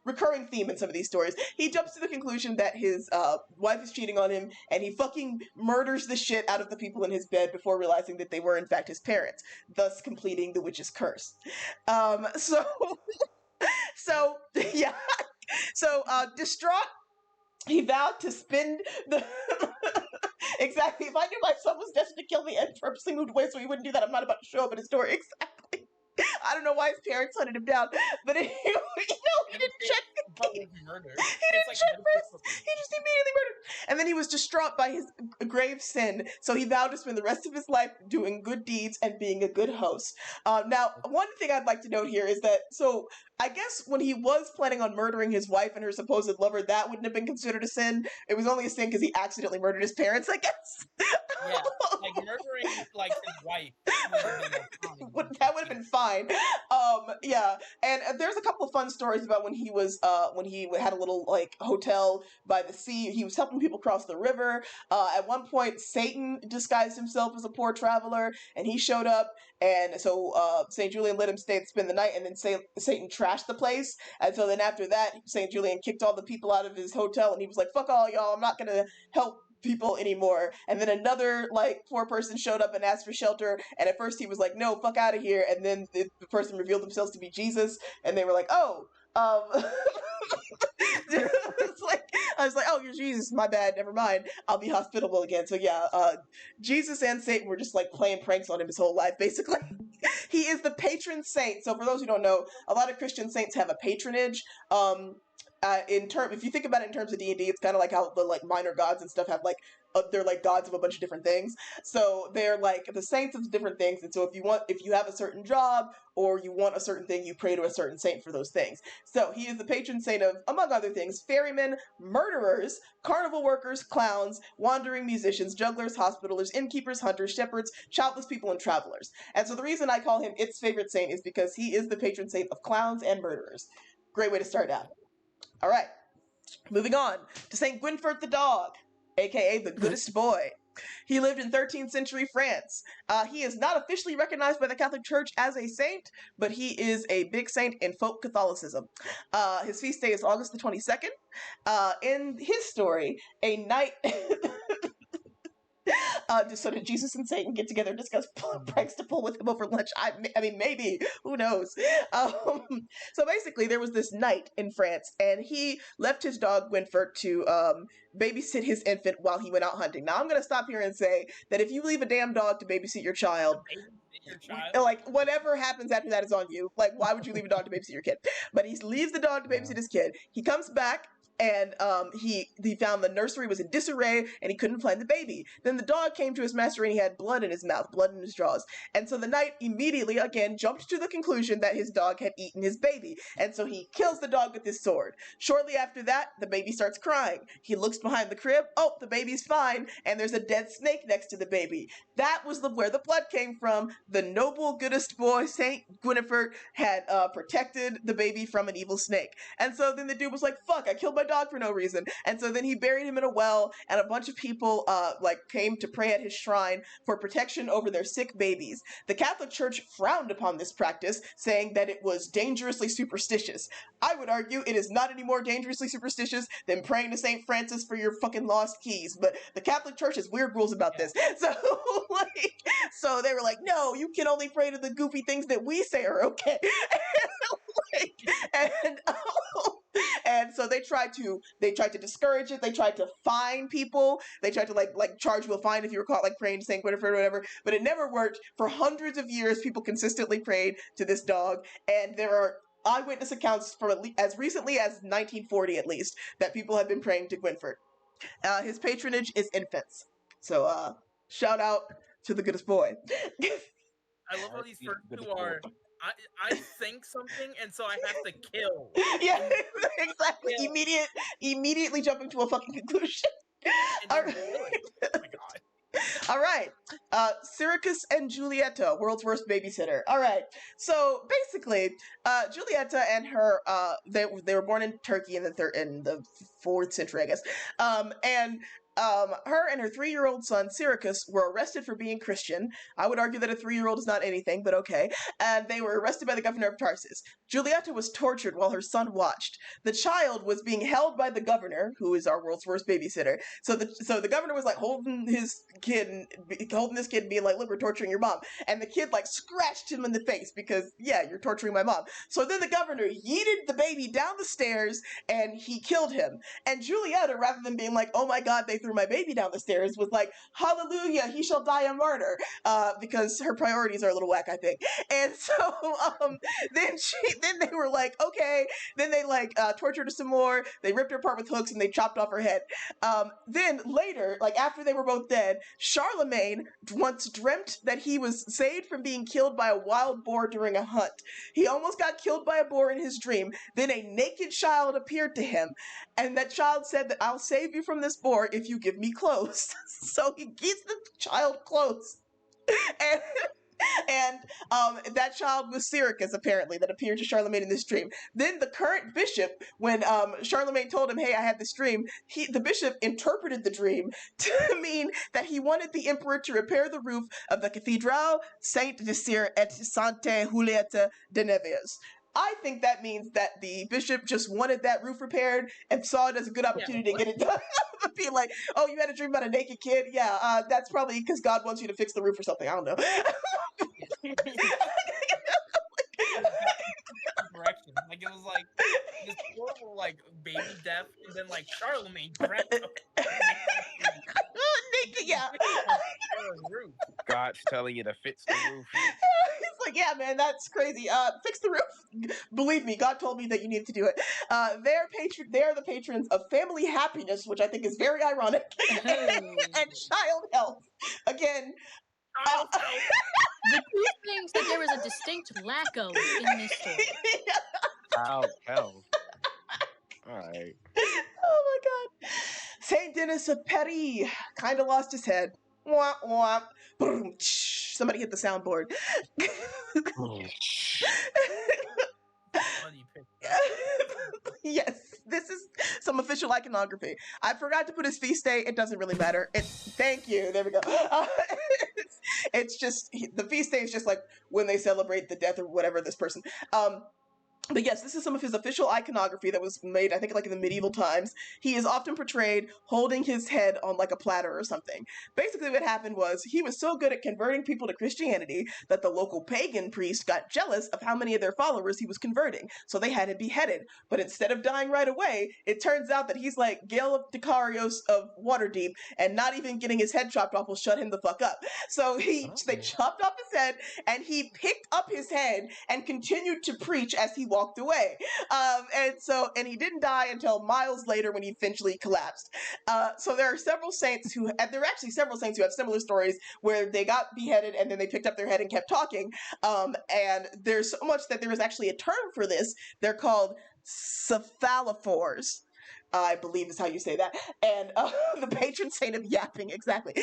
recurring theme in some of these stories. He jumps to the conclusion that his wife is cheating on him, and he fucking murders the shit out of the people in his bed before realizing that they were in fact his parents, thus completing the witch's curse. So yeah. So distraught, he vowed to spend the Exactly. If I knew my son was destined to kill me and purposely moved away so he wouldn't do that, I'm not about to show up in his story. Exactly. I don't know why his parents hunted him down, but anyway, he didn't check. But with murder, He it's didn't like check medical first. equipment. He just immediately murdered. And then he was distraught by his grave sin, so he vowed to spend the rest of his life doing good deeds and being a good host. Now, one thing I'd like to note here is that, so I guess when he was planning on murdering his wife and her supposed lover, that wouldn't have been considered a sin. It was only a sin because he accidentally murdered his parents, I guess. Yeah, like murdering like his wife would have been fine. That would have been fine. Yeah, and there's a couple of fun stories about when he was when he had a little like hotel by the sea. He was helping people cross the river. At one point, Satan disguised himself as a poor traveler, and he showed up. And so Saint Julian let him stay and spend the night, and then Satan trashed the place. And so then after that, Saint Julian kicked all the people out of his hotel, and he was like, "Fuck all y'all! I'm not gonna help people anymore." And then another like poor person showed up and asked for shelter, and at first he was like, "No, fuck out of here." And then the person revealed themselves to be Jesus, and they were like, "Oh, it's like I was like, "Oh, you're Jesus, my bad, never mind, I'll be hospitable again." So yeah, Jesus and Satan were just like playing pranks on him his whole life, basically. He is the patron saint. So for those who don't know, a lot of Christian saints have a patronage. If you think about it in terms of D&D, it's kind of like how the like minor gods and stuff have like they're like gods of a bunch of different things. So they're like the saints of different things. And so if you have a certain job or you want a certain thing, you pray to a certain saint for those things. So he is the patron saint of, among other things, ferrymen, murderers, carnival workers, clowns, wandering musicians, jugglers, hospitallers, innkeepers, hunters, shepherds, childless people, and travelers. And so the reason I call him its favorite saint is because he is the patron saint of clowns and murderers. Great way to start out. All right, moving on to St. Gwynfert the dog, aka the goodest boy. He lived in 13th century France. He is not officially recognized by the Catholic Church as a saint, but he is a big saint in folk Catholicism. His feast day is August the 22nd. In his story, a knight... so did Jesus and Satan get together and discuss pranks to pull with him over lunch? I mean, maybe. Who knows? So basically, there was this knight in France, and he left his dog, Winford, to babysit his infant while he went out hunting. Now, I'm going to stop here and say that if you leave a damn dog to babysit your child, like, whatever happens after that is on you. Like, why would you leave a dog to babysit your kid? But he leaves the dog to babysit his kid. He comes back, and he found the nursery was in disarray, and he couldn't find the baby. Then the dog came to his master, and he had blood in his mouth, blood in his jaws. And so the knight immediately, again, jumped to the conclusion that his dog had eaten his baby. And so he kills the dog with his sword. Shortly after that, the baby starts crying. He looks behind the crib. Oh, the baby's fine. And there's a dead snake next to the baby. That was where the blood came from. The noble, goodest boy, Saint Gwynfert, had protected the baby from an evil snake. And so then the dude was like, fuck, I killed my dog for no reason. And so then he buried him in a well, and a bunch of people came to pray at his shrine for protection over their sick babies. The Catholic Church frowned upon this practice, saying that it was dangerously superstitious. I would argue it is not any more dangerously superstitious than praying to St. Francis for your fucking lost keys, but the Catholic Church has weird rules about this. So they were like, no, you can only pray to the goofy things that we say are okay. And so they tried to discourage it. They tried to fine people. They tried to like charge you a fine if you were caught like praying to Saint Winifred or whatever. But it never worked. For hundreds of years, people consistently prayed to this dog, and there are eyewitness accounts from as recently as 1940, at least, that people have been praying to Gwynford. His patronage is infants. So shout out to the goodest boy. I love how these first two are. I think something, and so I have to kill. Yeah, exactly. Yeah. Immediately jumping to a fucking conclusion. All right. Oh my god. All right. Syracuse and Giulietta, world's worst babysitter. All right. So basically, Giulietta and her, they were born in Turkey in the 4th century, I guess. Her and her 3-year-old son, Syracuse, were arrested for being Christian. I would argue that a 3-year-old is not anything, but okay. And they were arrested by the governor of Tarsus. Giulietta was tortured while her son watched. The child was being held by the governor, who is our world's worst babysitter. So the governor was like holding his kid and holding this kid and being like, look, we're torturing your mom. And the kid like scratched him in the face because, yeah, you're torturing my mom. So then the governor yeeted the baby down the stairs and he killed him. And Julietta, rather than being like, oh my God, they threw my baby down the stairs, was like, hallelujah, he shall die a martyr. Because her priorities are a little whack, I think. And so then they were like, okay. Then they like tortured her some more. They ripped her apart with hooks and they chopped off her head. Then later, like after they were both dead, Charlemagne once dreamt that he was saved from being killed by a wild boar during a hunt. He almost got killed by a boar in his dream. Then a naked child appeared to him, and that child said that I'll save you from this boar if you give me clothes. So he gives the child clothes. And that child was Syracuse, apparently, that appeared to Charlemagne in this dream. Then the current bishop, when Charlemagne told him, hey, I had this dream, the bishop interpreted the dream to mean that he wanted the emperor to repair the roof of the Cathedral Saint-Vicir et Sainte Juliette de Nevers. I think that means that the bishop just wanted that roof repaired and saw it as a good opportunity to get it done. Be like, oh, you had a dream about a naked kid? Yeah, that's probably because God wants you to fix the roof or something. I don't know. Direction. Like it was like this horrible like baby death, and then like Charlemagne dreamt of naked, yeah. roof. God's telling you to fix the roof. It's like, yeah, man, that's crazy. Fix the roof. Believe me, God told me that you need to do it. They are the patrons of family happiness, which I think is very ironic, and child health. Again, the two things that there is a distinct lack of in this story. Child health. All right. Oh my God. Saint Denis of Paris kind of lost his head. Wah, wah. Boom. Somebody hit the soundboard. Yes, this is some official iconography. I forgot to put his feast day. It doesn't really matter. Thank you. There we go. It's just the feast day is just like when they celebrate the death or whatever of this person. But yes, this is some of his official iconography that was made, I think, like in the medieval times. He is often portrayed holding his head on like a platter or something. Basically, what happened was he was so good at converting people to Christianity that the local pagan priest got jealous of how many of their followers he was converting. So they had him beheaded. But instead of dying right away, it turns out that he's like Gale of Dicarios of Waterdeep, and not even getting his head chopped off will shut him the fuck up. So they chopped off his head, and he picked up his head and continued to preach as he walked away. And he didn't die until miles later when he eventually collapsed. So there are several saints who have similar stories where they got beheaded and then they picked up their head and kept talking. And there's so much that there is actually a term for this. They're called cephalophores, I believe is how you say that. And the patron saint of yapping, exactly.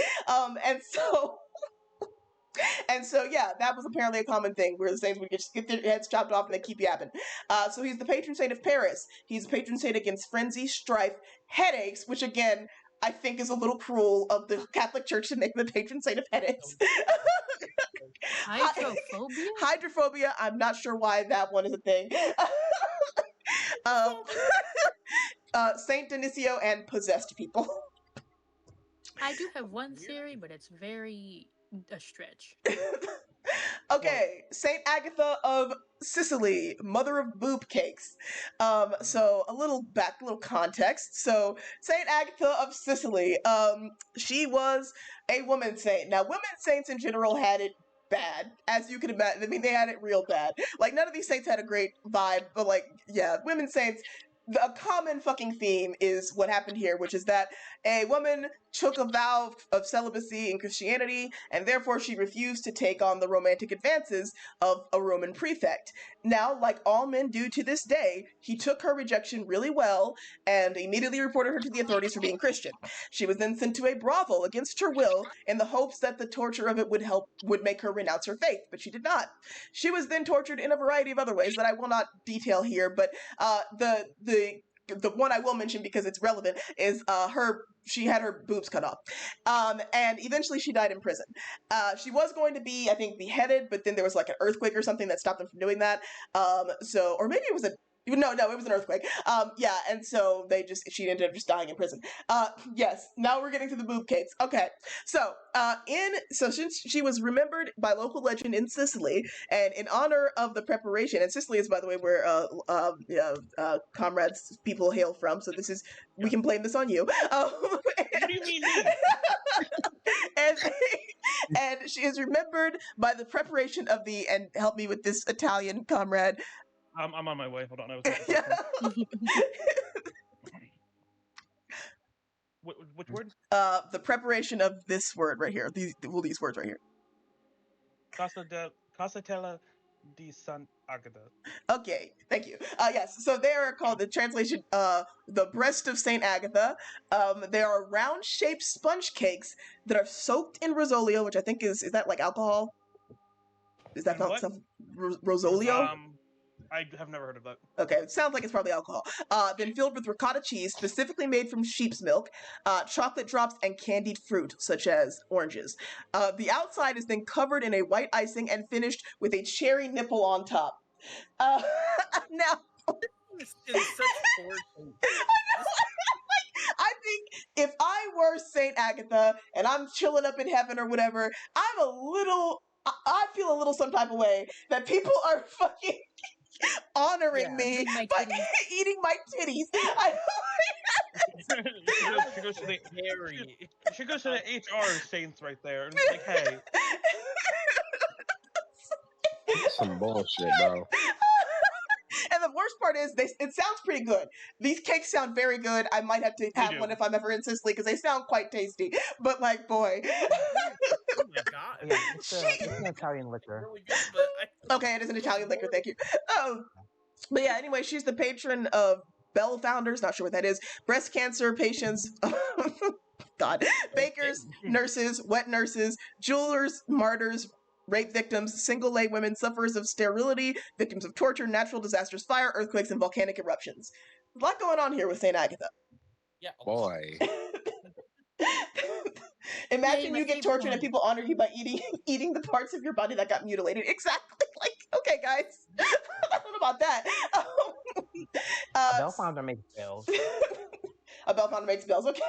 And so, yeah, that was apparently a common thing where the saints would just get their heads chopped off and they keep yapping. So he's the patron saint of Paris. He's the patron saint against frenzy, strife, headaches, which again, I think is a little cruel of the Catholic Church to make the patron saint of headaches. Hydrophobia? Hydrophobia, I'm not sure why that one is a thing. Saint Denisio and possessed people. I do have one theory, but it's very a stretch. Okay, Saint Agatha of Sicily, mother of boob cakes. So a little context. So Saint Agatha of Sicily, she was a woman saint. Now, women saints in general had it bad, as you can imagine. I mean, they had it real bad. Like, none of these saints had a great vibe, but like, yeah, women saints. A common fucking theme is what happened here, which is that a woman took a vow of celibacy in Christianity, and therefore she refused to take on the romantic advances of a Roman prefect. Now, like all men do to this day, he took her rejection really well and immediately reported her to the authorities for being Christian. She was then sent to a brothel against her will in the hopes that the torture of it would make her renounce her faith, but she did not. She was then tortured in a variety of other ways that I will not detail here, but the one I will mention because it's relevant is she had her boobs cut off. And eventually she died in prison. She was going to be, I think, beheaded, but then there was like an earthquake or something that stopped them from doing that. Or maybe it was a No, it was an earthquake. Yeah, and so she ended up just dying in prison. Yes, now we're getting to the boob cakes. Okay, so since she was remembered by local legend in Sicily, and in honor of the preparation, and Sicily is, by the way, where comrades people hail from. So we can blame this on you. What do you mean me? and and she is remembered by the preparation of and help me with this Italian comrade. I'm on my way. Hold on. I was looking for something. Which word? The preparation of this word right here. These words right here. Casatella di Sant'Agata. Okay, thank you. Yes, so they are called, the translation, the breast of Saint Agatha. They are round-shaped sponge cakes that are soaked in rosolio, which I think is that like alcohol? Is that what? stuff? Rosolio? I have never heard of that. Okay, it sounds like it's probably alcohol. Then filled with ricotta cheese, specifically made from sheep's milk, chocolate drops, and candied fruit, such as oranges. The outside is then covered in a white icing and finished with a cherry nipple on top. Now, It's in such poor taste. I think if I were Saint Agatha and I'm chilling up in heaven or whatever, I feel a little some type of way that people are fucking honoring me by eating my titties. She goes to the HR saints right there and like, hey. Some bullshit, bro. And the worst part is, it sounds pretty good. These cakes sound very good. I might have to have one if I'm ever in Sicily because they sound quite tasty. But like, boy. Oh my god. Yeah, it's an Italian liquor. Really good, but Okay, it is an Italian liquor. Thank you. But yeah, anyway, she's the patron of Bell Founders. Not sure what that is. Breast cancer patients. God. Bakers, nurses, wet nurses, jewelers, martyrs, rape victims, single lay women, sufferers of sterility, victims of torture, natural disasters, fire, earthquakes, and volcanic eruptions. There's a lot going on here with St. Agatha. yeah. Boy. Imagine my you get favorite tortured one. and people honor you by eating the parts of your body that got mutilated. Exactly. Like, okay, guys. I don't know about that. Bell Founder makes bells. A Bell Founder makes bells. Okay.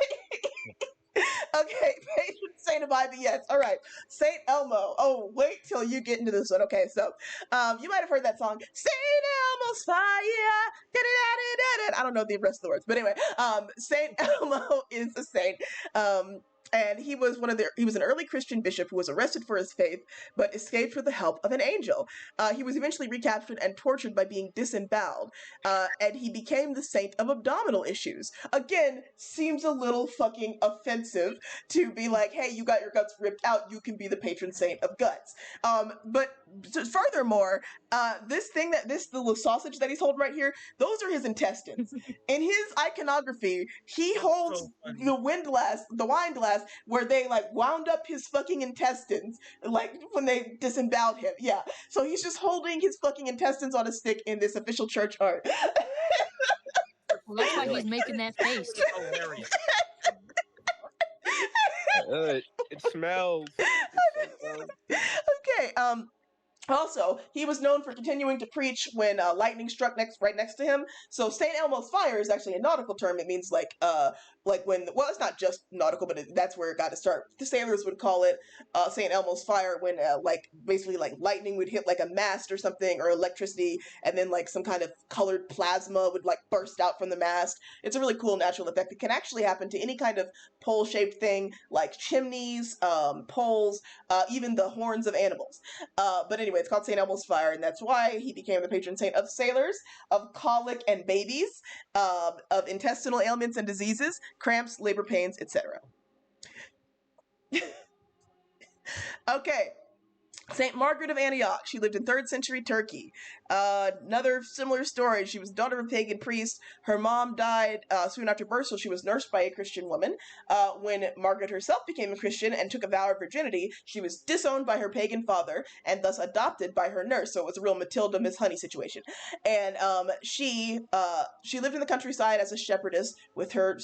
Okay, patron saint of IBS. All right, Saint Elmo. Oh, wait till you get into this one. Okay, so you might have heard that song, Saint Elmo's fire. I don't know the rest of the words, but anyway, Saint Elmo is a saint. And he was an early Christian bishop who was arrested for his faith, but escaped with the help of an angel. He was eventually recaptured and tortured by being disemboweled, and he became the saint of abdominal issues. Again, seems a little fucking offensive to be like, hey, you got your guts ripped out, you can be the patron saint of guts. But furthermore, the little sausage that he's holding right here, those are his intestines. In his iconography, he holds the wine glass where they like wound up his fucking intestines, like when they disemboweled him. Yeah. So he's just holding his fucking intestines on a stick in this official church art. Well, that's why he's making that face. Hilarious. It smells. Okay. Also, he was known for continuing to preach when lightning struck right next to him. So Saint Elmo's fire is actually a nautical term. It means like when, well, it's not just nautical, but that's where it got to start. The sailors would call it Saint Elmo's fire when basically like lightning would hit like a mast or something, or electricity, and then like some kind of colored plasma would like burst out from the mast. It's a really cool natural effect. It can actually happen to any kind of pole-shaped thing like chimneys, poles, even the horns of animals. But anyway, it's called St. Elmo's fire, and that's why he became the patron saint of sailors, of colic and babies, of intestinal ailments and diseases, cramps, labor pains, etc. Okay. Saint Margaret of Antioch. She lived in 3rd century Turkey. Another similar story. She was the daughter of a pagan priest. Her mom died soon after birth, so she was nursed by a Christian woman. When Margaret herself became a Christian and took a vow of virginity, she was disowned by her pagan father and thus adopted by her nurse. So it was a real Matilda Miss Honey situation. And she lived in the countryside as a shepherdess with her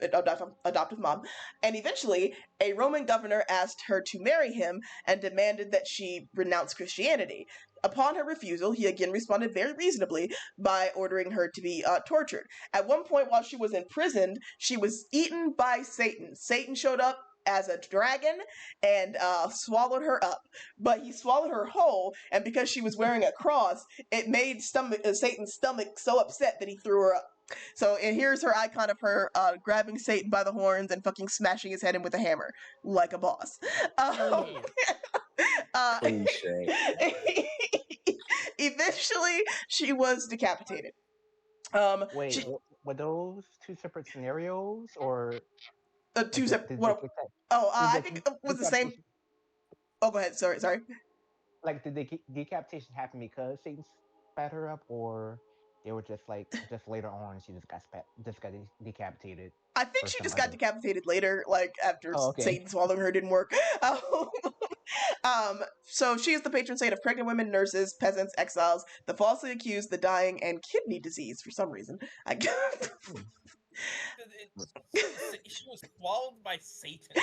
adoptive mom. And eventually, a Roman governor asked her to marry him and demanded that she renounce Christianity. Upon her refusal, he again responded very reasonably by ordering her to be tortured. At one point, while she was imprisoned, she was eaten by Satan. Satan showed up as a dragon and swallowed her up, but he swallowed her whole, and because she was wearing a cross, it made Satan's stomach so upset that he threw her up. So, and here's her icon of her grabbing Satan by the horns and fucking smashing his head in with a hammer like a boss. Cliche. Eventually, she was decapitated. Wait, were those two separate scenarios or two did- separate. did What? the deca- Oh, did I the think it was the same. decapitation- Oh, go ahead. Sorry. Like, did the decapitation happen because Satan spat her up, or they were just later on she just got decapitated? I think Or she some just got other- decapitated later, like after Oh, okay. Satan swallowing her didn't work. So she is the patron saint of pregnant women, nurses, peasants, exiles, the falsely accused, the dying, and kidney disease for some reason. She was swallowed by Satan.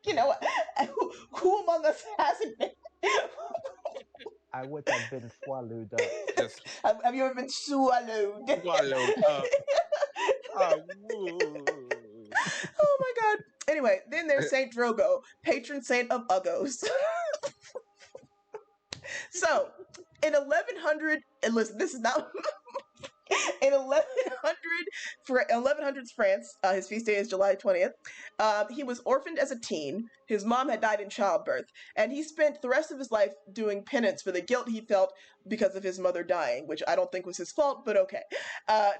You know what? Who among us hasn't been? I would have been swallowed up. Just Have you ever been swallowed? swallowed up. Oh my god. Anyway, then there's Saint Drogo, patron saint of Uggos. So, in 1100, and listen, this is not. In 1100s France, his feast day is July 20th. He was orphaned as a teen. His mom had died in childbirth, and he spent the rest of his life doing penance for the guilt he felt because of his mother dying, which I don't think was his fault, but okay.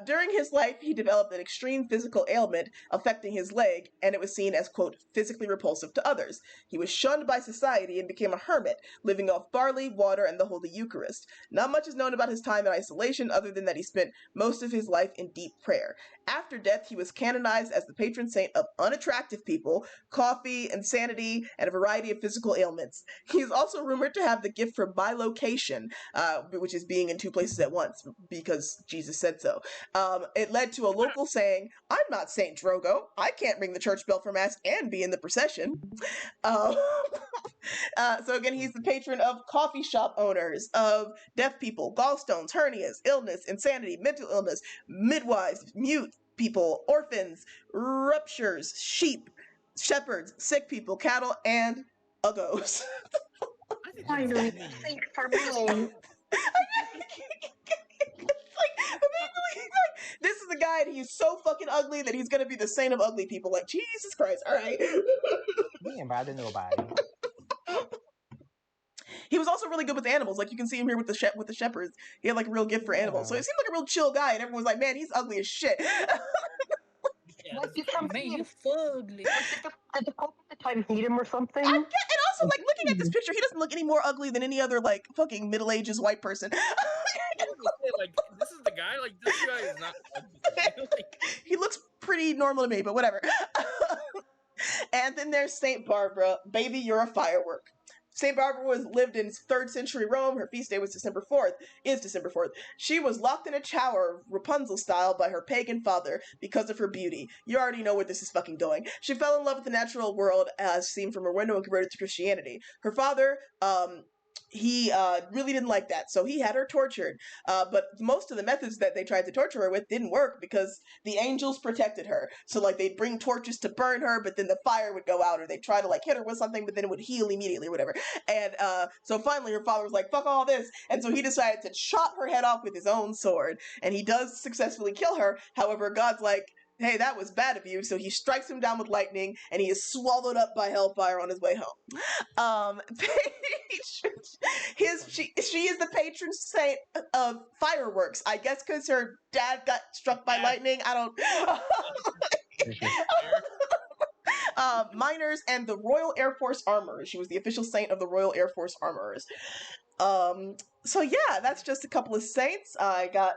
During his life, he developed an extreme physical ailment affecting his leg, and it was seen as, quote, physically repulsive to others. He was shunned by society and became a hermit, living off barley, water, and the Holy Eucharist. Not much is known about his time in isolation, other than that he spent most of his life in deep prayer. After death, he was canonized as the patron saint of unattractive people, coffee, insanity, and a variety of physical ailments. He is also rumored to have the gift for bilocation, which is being in two places at once, because Jesus said so. It led to a local saying, "I'm not Saint Drogo. I can't ring the church bell for mass and be in the procession." So again, he's the patron of coffee shop owners, of deaf people, gallstones, hernias, illness, insanity, mental illness, midwives, mute people, orphans, ruptures, sheep, shepherds, sick people, cattle, and uggos. Finally, thank for me. This is the guy, and he's so fucking ugly that he's gonna be the saint of ugly people. Like, Jesus Christ! All right. Man, but I didn't know about it. He was also really good with animals. Like, you can see him here with the shepherds. He had like a real gift for animals. So he seemed like a real chill guy, and everyone was like, "Man, he's ugly as shit." Was he from Man, you Did fugly. the Pope at the time hate him or something? And also, like, looking at this picture, he doesn't look any more ugly than any other like fucking Middle Ages white person. Like, this is the guy. Like, this guy is not. Like, He looks pretty normal to me, but whatever. And then there's Saint Barbara. Baby, you're a firework. Saint Barbara lived in 3rd century Rome. Her feast day was December 4th. She was locked in a tower, Rapunzel style, by her pagan father because of her beauty. You already know where this is fucking going. She fell in love with the natural world as seen from her window and converted to Christianity. Her father, he really didn't like that, so he had her tortured. But most of the methods that they tried to torture her with didn't work because the angels protected her. So, like, they'd bring torches to burn her, but then the fire would go out, or they'd try to, like, hit her with something, but then it would heal immediately or whatever. And so finally her father was like, fuck all this, and so he decided to chop her head off with his own sword. And he does successfully kill her. However, God's like, hey, that was bad of you, so he strikes him down with lightning, and he is swallowed up by hellfire on his way home. She is the patron saint of fireworks, I guess because her dad got struck by lightning. I don't. Miners and the Royal Air Force Armorers. She was the official saint of the Royal Air Force Armorers. So yeah, that's just a couple of saints. I got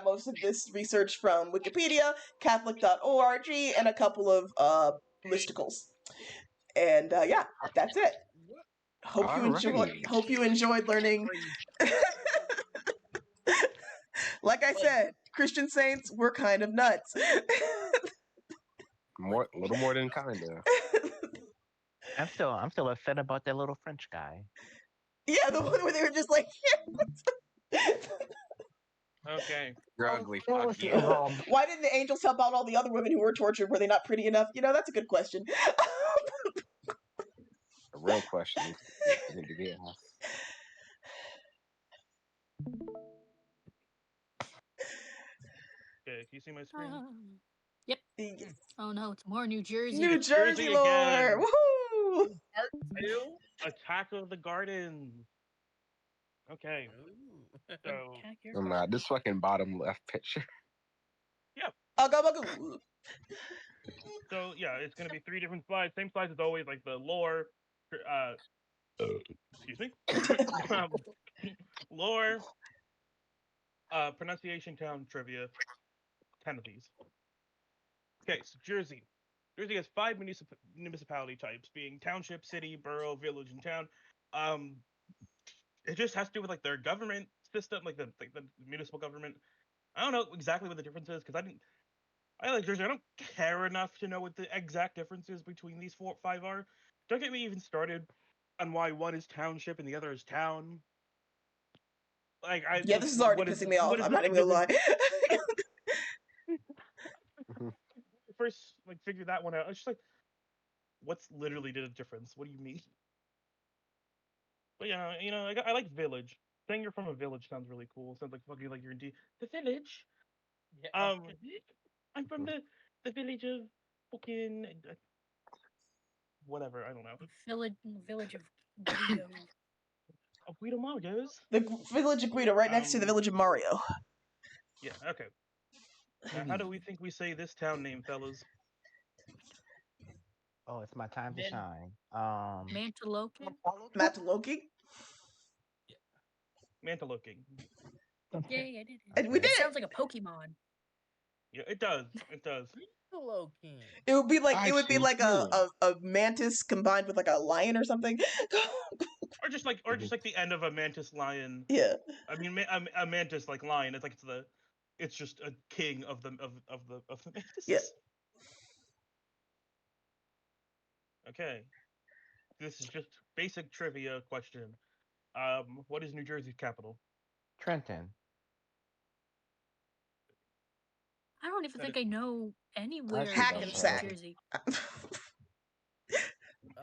most of this research from Wikipedia, Catholic.org, and a couple of listicles. And yeah, that's it. Hope you enjoyed learning. Like I said, Christian saints were kind of nuts. A little more than kinda. I'm still upset about that little French guy. Yeah, the one where they were just like, Okay. You're ugly. What Fuck was you. wrong? why didn't the angels help out all the other women who were tortured? Were they not pretty enough? You know, that's a good question. A real question need to be asked. Okay, can you see my screen? Yep. Oh no, it's more New Jersey. New It's Jersey Jersey lore! again. Woohoo! Part 2? Attack of the Gardens. Okay, Ooh. so Attack your I'm garden. this fucking bottom left picture. Ugga so yeah, it's gonna be 3 different slides. Same slides as always, like the lore. Excuse me. um, lore, pronunciation, town trivia, 10 of these. Okay, so Jersey. Jersey has 5 municipality types, being township, city, borough, village, and town. It just has to do with like their government system, like the municipal government. I don't know exactly what the difference is because I like Jersey. I don't care enough to know what the exact differences between these 5 are. Don't get me even started on why one is township and the other is town. Like Yeah, this is already pissing me off. I'm not even gonna lie. First, like figure that one out. It's just like, what's literally the difference? What do you mean? But yeah, I like village. Saying you're from a village sounds really cool. Sounds like fucking like you're in the village. Yeah, I'm from the village of fucking whatever. I don't know. Village of Guido. Of Guido Margos. The village of Guido, right next to the village of Mario. Yeah. Okay. Now, how do we think we say this town name, fellas? Oh, it's my time to Then- shine. Mantaloke? Mataloki? Mantaloking. Yay, I did it. And we Okay. did It it! sounds like a Pokemon. Yeah, it does. It does. Hello, King. It would be like I it would be choose like you. a mantis combined with like a lion or something. Or just like the end of a mantis lion. Yeah. I mean, a mantis like lion. It's like it's just a king of the mantises. Yeah. Okay. This is just basic trivia question. What is New Jersey's capital? Trenton. I don't even That think I know anywhere in Hackensack. New Jersey.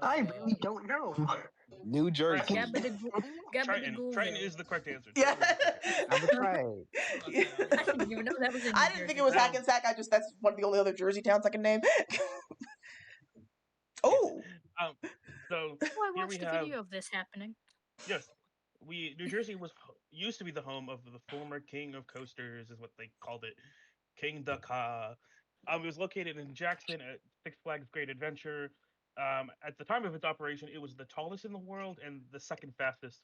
I really don't know. New Jersey. Triton is the correct answer. Yeah. I was right. I didn't even know that was in New I didn't think Jersey. it was No. Hackensack. That's one of the only other Jersey towns I can name. Oh. So Oh, I here we watched a have video of this happening. yes. New Jersey used to be the home of the former king of coasters, is what they called it, King Duck. It was located in Jackson at Six Flags Great Adventure. At the time of its operation, it was the tallest in the world and the second fastest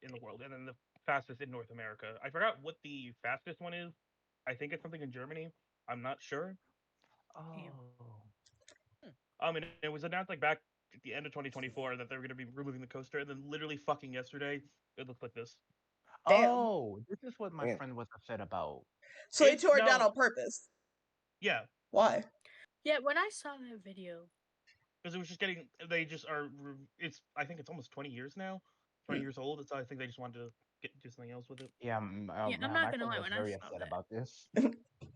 in the world, and then the fastest in North America. I forgot what the fastest one is. I think it's something in Germany. I'm not sure. Oh. And it was announced like back at the end of 2024 that they were going to be removing the coaster, and then literally fucking yesterday, it looked like this. Damn. Oh, this is what my Damn. friend was upset about. So they tore it down No. on purpose. Yeah, Why? Yeah, when I saw that video, because it was just getting. They just are. It's. I think it's almost 20 years now. 20 years old. So I think they just wanted to do something else with it. Yeah, I'm my not gonna friend lie, was when I very saw upset that. about this.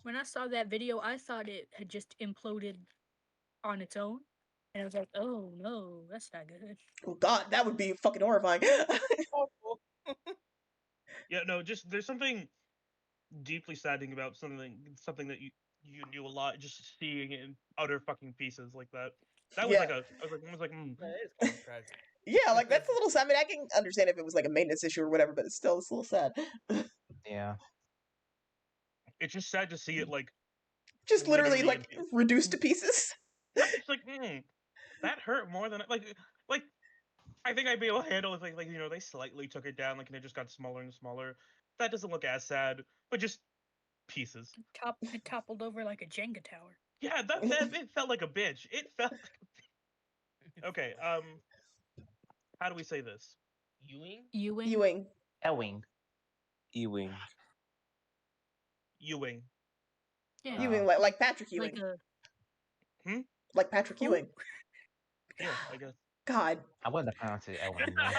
when I saw that video, I thought it had just imploded on its own. And I was like, oh no, that's not good. Oh God, that would be fucking horrifying. Yeah, no, just there's something deeply saddening about something that you knew a lot, just seeing it in utter fucking pieces like that. That was Yeah. like I was like, That is kind of tragic. Yeah, like that's a little sad. I mean, I can understand if it was like a maintenance issue or whatever, but it's a little sad. Yeah. it's just sad to see it like Just literally Literally like reduced to pieces. it's like that hurt more than like I think I'd be able to handle if like they slightly took it down, like, and it just got smaller and smaller. That doesn't look as sad, but just pieces. It toppled over like a Jenga tower. Yeah, that it felt like a bitch. It felt like a okay. How do we say this? Ewing? Ewing. Ewing. Ewing. Ewing. Yeah. Ewing, like Patrick Ewing. Like a Like Patrick Who? Ewing. Yeah, I guess. God. I wouldn't have pronounced it L anymore.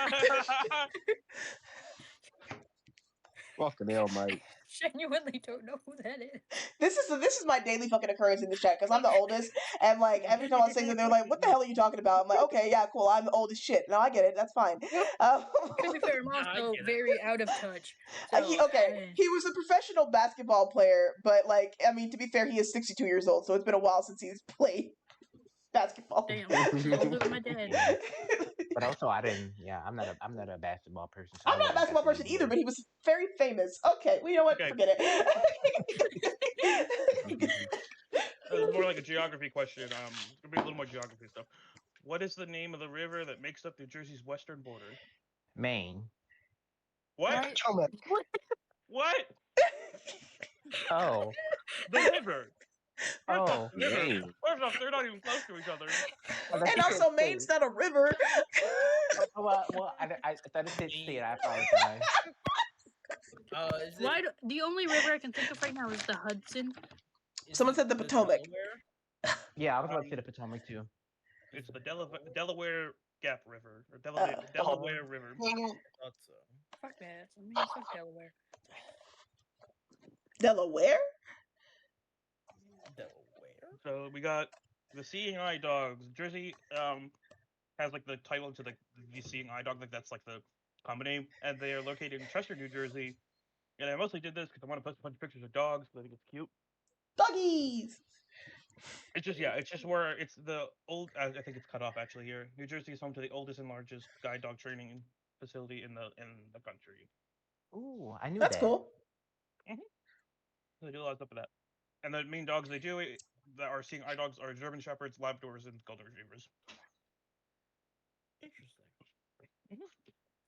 Fucking hell, Mike. Genuinely don't know who that is. This is my daily fucking occurrence in this chat because I'm the oldest, and like every time I say something, they're like, "What the hell are you talking about?" I'm like, "Okay, yeah, cool. I'm the oldest shit. No, I get it. That's fine." To be fair, I'm I also get it. very out of touch. So, he was a professional basketball player, but like, I mean, to be fair, he is 62 years old, so it's been a while since he's played basketball. damn, he's older than my dad. But also, I didn't. Yeah, I'm not a basketball person. So I'm not a basketball person either, but he was very famous. Okay, well, you know what? Okay. Forget it. It's more like a geography question. It's gonna be a little more geography stuff. What is the name of the river that makes up New Jersey's western border? Maine. What? Right? Potomac. What? Oh. The river. First off, the river. Maine. First off, they're not even close to each other. Oh, that's And a also, good Maine's state. not a river. Well, I thought it did state. I apologize. Is Why the only river I can think of right now is the Hudson. Someone said the Potomac. Delaware? Yeah, I was about to say the Potomac too. It's the Delaware Gap River or Delaware River. Thought so. Fuck that. I mean, fuck Delaware. Delaware? Delaware. So we got the Seeing Eye Dogs. Jersey has like the title to the Seeing Eye Dog, like that's like the company, and they are located in Chester, New Jersey. And I mostly did this because I want to post a bunch of pictures of dogs because I think it's cute. Doggies! It's just where it's the old. I think it's cut off actually here. New Jersey is home to the oldest and largest guide dog training facility in the country. Ooh, I knew That's that. cool. They do a lot of stuff with that. And the main dogs they do that are Seeing Eye Dogs are German Shepherds, Labradors, and Golden Retrievers. Interesting.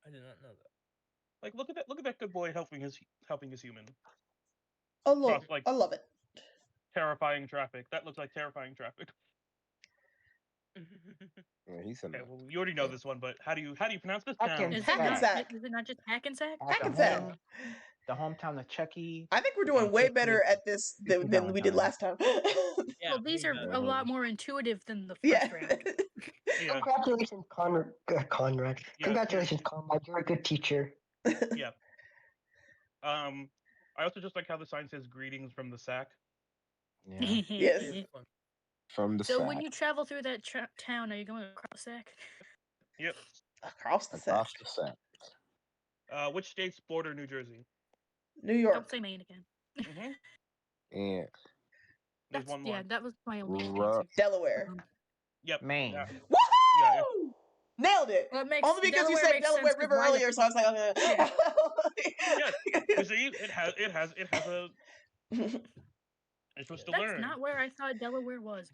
I did not know that. Like look at that good boy helping his human. I love, Cross, like, I love it. terrifying traffic. That looks like terrifying traffic. Yeah, he's in Okay, there. well, you already know this one, but how do you pronounce this I can- town? Is Hackensack. it not just Hackensack? Hackensack. The hometown of Chucky. I think we're doing way better at this than we did last time. Yeah, Well, these are a lot more intuitive than the first Yeah. round. Yeah, Congratulations, Conrad. Conrad. Yeah. Congratulations, Conrad. You're a good teacher. yeah. I also just like how the sign says "Greetings from the Sack." Yeah. Yes. From the So sack. when you travel through that town, are you going across the sack? Yep. Across the sack. Across the sack. Which states border New Jersey? New York. Don't say Maine again. Mm-hmm. And There's one more. Yeah, that was my only Ru- answer. Delaware. Yep. Maine. Yeah. Woohoo! Nailed it. Well, it makes, Only because you Delaware said makes Delaware sense 'cause River why the- earlier, so I was like, okay. Yeah. You see, it has a. You're supposed to That's learn. not where I thought Delaware was.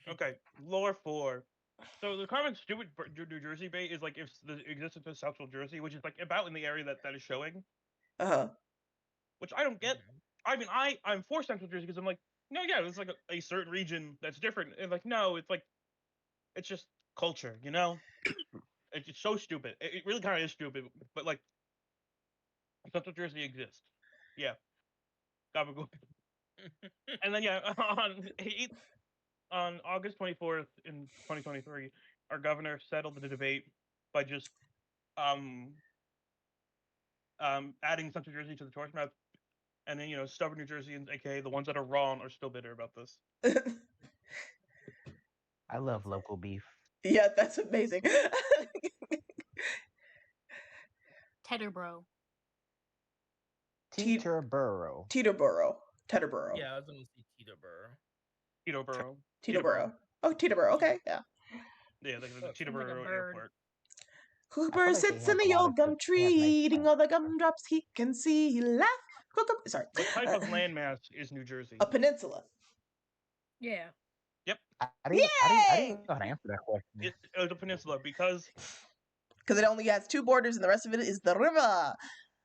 Okay, lore 4. So the common stupid New Jersey bait is like if the existence of Central Jersey, which is like about in the area that is showing, Uh-huh. which I don't get. I mean, I'm for Central Jersey because I'm like, no, yeah, it's like a certain region that's different, and like, no, it's like, it's just culture, you know? It's just so stupid. It really kind of is stupid, but like, Central Jersey exists. Yeah. Gabagool. And then yeah, on August 24th in 2023, our governor settled the debate by just adding Central Jersey to the torch map, and then stubborn New Jerseyans, aka the ones that are wrong, are still bitter about this. I love local beef. Yeah, that's amazing. Teterboro. Teterboro. Teterboro. Teterboro. Yeah, I was going to say Teterboro. Teterboro. Teterboro. Oh, Teterboro. Okay, yeah. Yeah, the Sounds like a Teterboro bird. Airport. Cooper like they sits have in a the lot old of gum good- they tree, have nice eating stuff. all the gumdrops he can see. He laugh. Sorry. What type of landmass is New Jersey? A peninsula. Yeah. I didn't know how to answer that question. It's a peninsula because Because it only has two borders, and the rest of it is the river,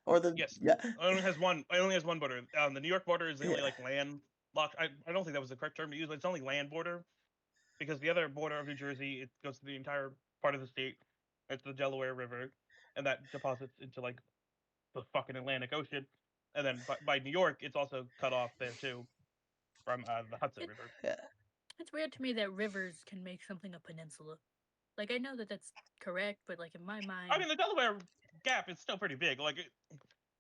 or the yes, yeah. it only has one. It only has one border. The New York border is the only Yeah. like land locked. I don't think that was the correct term to use, but it's only land border because the other border of New Jersey, it goes to the entire part of the state. It's the Delaware River, and that deposits into like the fucking Atlantic Ocean, and then by New York, it's also cut off there too from the Hudson River. Yeah. It's weird to me that rivers can make something a peninsula. Like I know that that's correct, but like in my mind, I mean, the Delaware Gap is still pretty big. Like,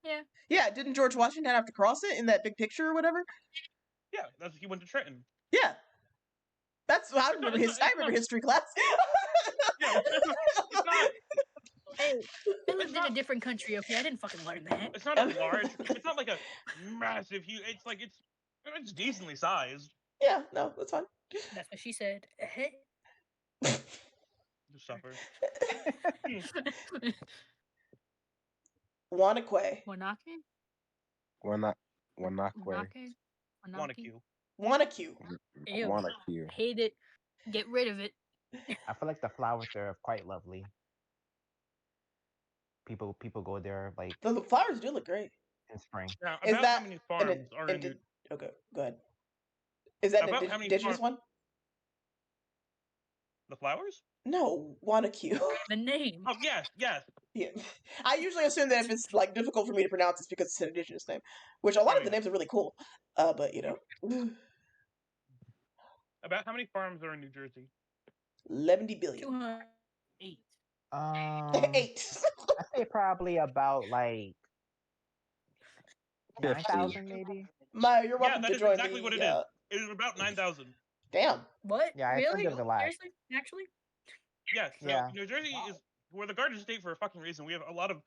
yeah. Yeah, didn't George Washington have to cross it in that big picture or whatever? yeah, he went to Trenton. Yeah, that's I It's remember not, his. I remember history class. yeah, it's not. Hey, I It's lived in not. a different country. Okay, I didn't fucking learn that. It's not a large. It's not like a massive. Huge. It's like it's decently sized. Yeah, no, that's fine. That's what she said. Just suffer. Wanakwe. Wanake? Wanakwe. Wanake? Wanacue. Wanaque. Ew. Wanacue. Hate it. Get rid of it. I feel like the flowers there are quite lovely. People go there like The flowers do look great. in spring. Now, Is about that how many farms are in New? Okay, go ahead. Is that an About how many indigenous one? The flowers? No, Wanaque. The name. Oh yes. Yeah, I usually assume that if it's like difficult for me to pronounce, it's because it's an indigenous name, which a lot of the yeah. names are really cool. But you know, About how many farms are in New Jersey? 11 billion. 208. 8. I say probably about like 50. 9,000 maybe. Maya, you're Yeah, welcome that to is join exactly what it is. It is about 9,000. Damn. What? Yeah, I assumed Really? there was a lot. Seriously? Actually? Yes. So Yeah. New Jersey is we're the Garden State for a fucking reason. We have a lot of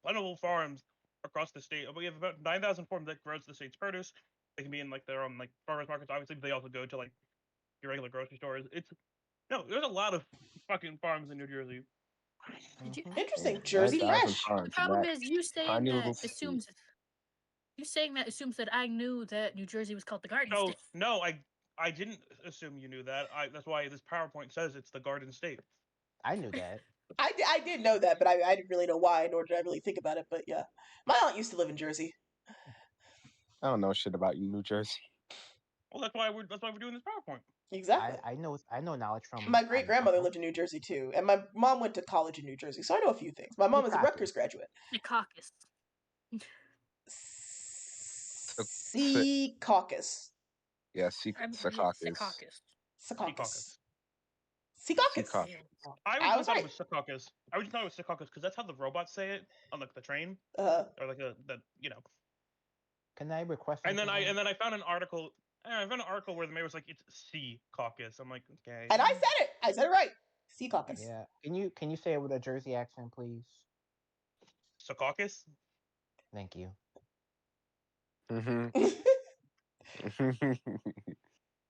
plentiful farms across the state. We have about 9,000 farms that grows the state's produce. They can be in like their own like farmers markets, obviously, but they also go to like your regular grocery stores. There's a lot of fucking farms in New Jersey. Did you? Interesting. Yeah, Jersey 9,000 fresh. farms The in problem that is you saying tiny that little state. assumes that I knew that New Jersey was called the Garden So State. no, I didn't assume you knew that. That's why this PowerPoint says it's the Garden State. I knew that. I did know that, but I didn't really know why, nor did I really think about it. But yeah, my aunt used to live in Jersey. I don't know shit about New Jersey. Well, that's why we're doing this PowerPoint. Exactly. I know knowledge from My great grandmother lived in New Jersey too, and my mom went to college in New Jersey, so I know a few things. My mom is a Rutgers graduate. The caucus. Sea caucus. Yeah, Secaucus. Secaucus. Secaucus. I I originally was thought right. it was Secaucus. I originally thought it was Secaucus because that's how the robots say it on like the train Uh, or like the Can I request? And then something? I found an article. I found an article where the mayor was like, "It's Sea Caucus." I'm like, okay. and I said it. I said it right. Sea caucus. Yeah. Can you say it with a Jersey accent, please? Secaucus. Thank you. Mm-hmm.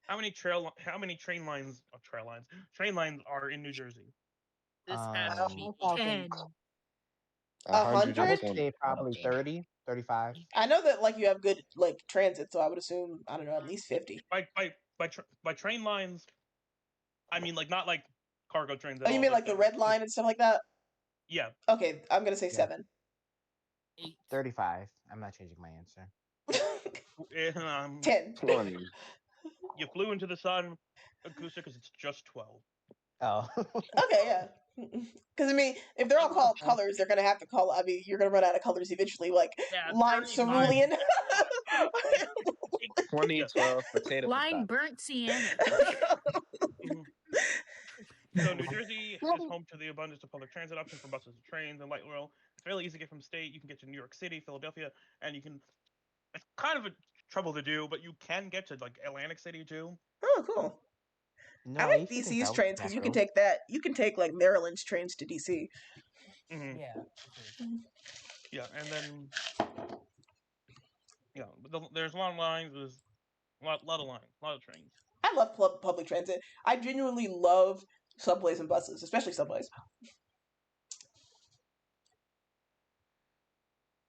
How many train lines are in New Jersey? This has to be 10. 100? I would say probably 30, 35. I know that like you have good like transit, so I would assume I don't know at least 50. By train lines, I mean like not like cargo trains. At Oh, you all, mean like the red line and stuff like that? Yeah. Okay, I'm gonna say Yeah. 7. 35. I'm not changing my answer. 10. 20. You flew into the sun, acoustic, because it's just 12. Oh. Okay, yeah. Because I mean, if they're all called colors, they're gonna have to call. I mean, you're gonna run out of colors eventually. Like Yeah, lime 30 cerulean. 2012 potato. Line burnt sienna. So New Jersey is home to the abundance of public transit options for buses and trains and light rail. It's fairly easy to get from state. You can get to New York City, Philadelphia, and you can. It's kind of a trouble to do, but you can get to like Atlantic City too. Oh, cool. No, I like DC's trains because you can take that. You can take like Maryland's trains to DC. Mm-hmm. Yeah. Yeah, and then there's long lines. There's a lot of lines, a lot of trains. I love public transit. I genuinely love subways and buses, especially subways.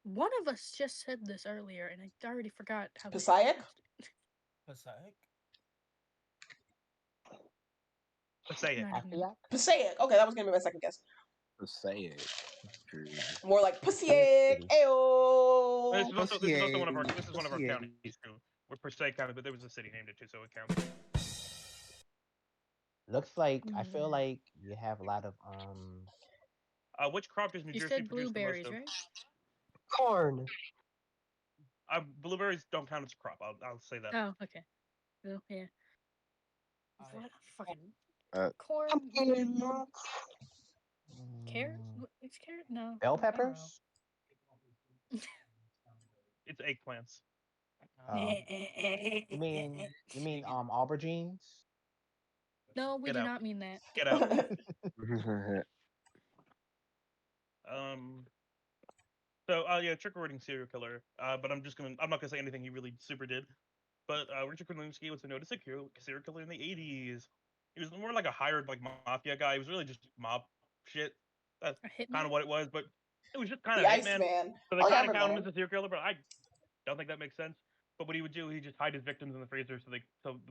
One of us just said this earlier, and I already forgot how. Passaic? Passaic? Passaic. Passaic. Okay, that was gonna be my second guess. Passaic. More like Passaic. Ayo. This is also one of our counties too. We're Passaic County, but there was a city named it too, so it counts. Looks like I feel like you have a lot of Which crop does New You Jersey said produce blueberries, the most of? right? Corn. Blueberries don't count as a crop. I'll say that. Oh, okay. Oh, yeah. What fucking Corn. Mm, Carrot? It's carrot? No. Bell I don't know. peppers? It's eggplants. You mean aubergines? No, we Get do out. not mean that. Get out. So, yeah, Trick or Treating Serial Killer. But I'm not gonna say anything he really super did. But Richard Kudlinski was a noted serial killer in the 80s. He was more like a hired like mafia guy. He was really just mob shit. That's A hitman? kind of what it was. But it was just kind The of Hitman. Iceman. So they Oh, yeah, I kind of count him remember as a serial killer, but I don't think that makes sense. But what he would do, he just hide his victims in the freezer so the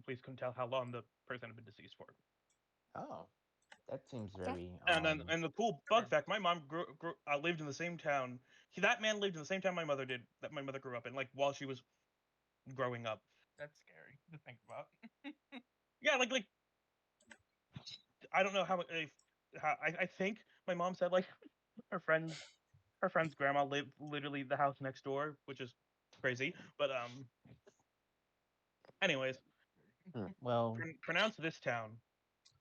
police couldn't tell how long the person had been deceased for. Oh, that seems very. And the cool bug fact: my mom lived in the same town. That man lived in the same town my mother did. That my mother grew up in, like while she was growing up. That's scary to think about. Yeah, like I don't know how I think my mom said like her friend's grandma lived literally the house next door, which is crazy. But anyways, Well, pronounce this town.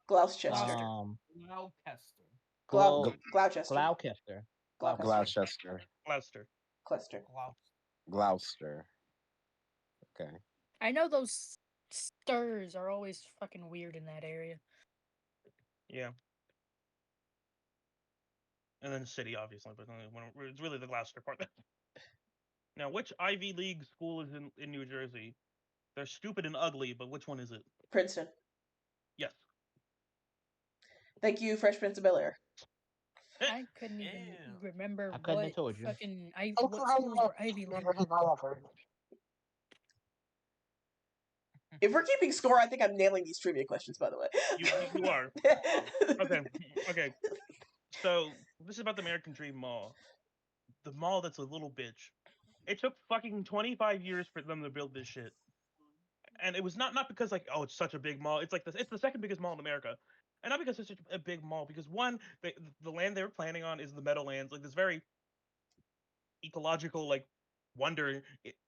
Gloucester. Gloucester. Gloucester. Gloucester. Gloucester. Gloucester. Gloucester. Okay. I know those stirs are always fucking weird in that area. Yeah. And then city, obviously, but it's really the Gloucester part. Now, which Ivy League school is in New Jersey? They're stupid and ugly, but which one is it? Princeton. Yes. Thank you, Fresh Prince of Bel-Air. I couldn't even remember I couldn't have what told you. fucking what schools were Ivy League. If we're keeping score, I think I'm nailing these trivia questions, by the way. You are. Okay. So, this is about the American Dream Mall. The mall that's a little bitch. It took fucking 25 years for them to build this shit. And it was not because like, oh, it's such a big mall. It's like it's the second biggest mall in America. And not because it's such a big mall, because one, the land they were planning on is the Meadowlands, like this very ecological like wonder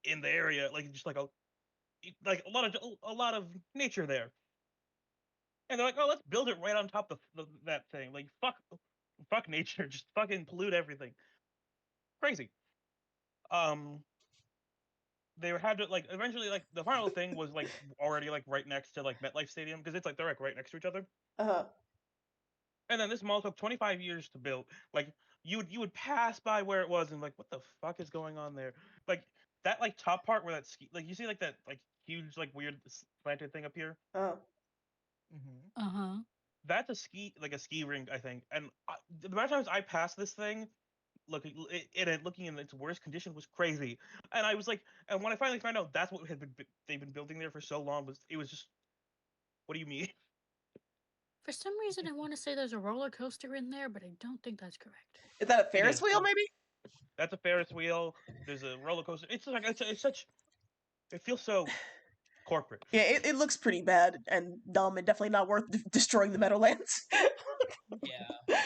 in the area, like just like a lot of nature there. And they're like, oh, let's build it right on top of that thing. Like fuck nature, just fucking pollute everything. Crazy. They had to like eventually like the final thing was like already like right next to like MetLife Stadium because it's like they're like right next to each other. And then this mall took 25 years to build. Like you would pass by where it was and like what the fuck is going on there? Like that like top part where that ski, like you see like that like huge like weird slanted thing up here. That's a ski rink, I think. And the amount of times I passed this thing, looking in its worst condition was crazy. And I was like, and when I finally found out that's what they've been building there for so long, it was just, what do you mean? For some reason, I want to say there's a roller coaster in there, but I don't think that's correct. Is that a Ferris wheel, maybe? That's a Ferris wheel. There's a roller coaster. It's like it's such. It feels so corporate. Yeah, it looks pretty bad and dumb, and definitely not worth destroying the Meadowlands. Yeah.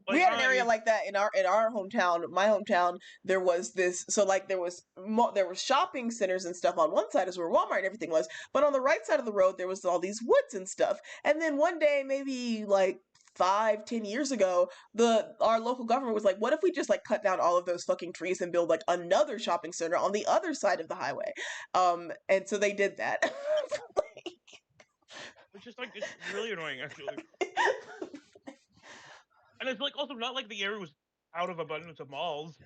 We had an area like that in our hometown. My hometown, there was this. So like there was shopping centers and stuff on one side, is where Walmart and everything was. But on the right side of the road, there was all these woods and stuff. And then one day, maybe like 5-10 years ago, our local government was like, what if we just like cut down all of those fucking trees and build like another shopping center on the other side of the highway? And so they did that. It's just like, it's really annoying actually. And it's like also not like the area was out of abundance of malls.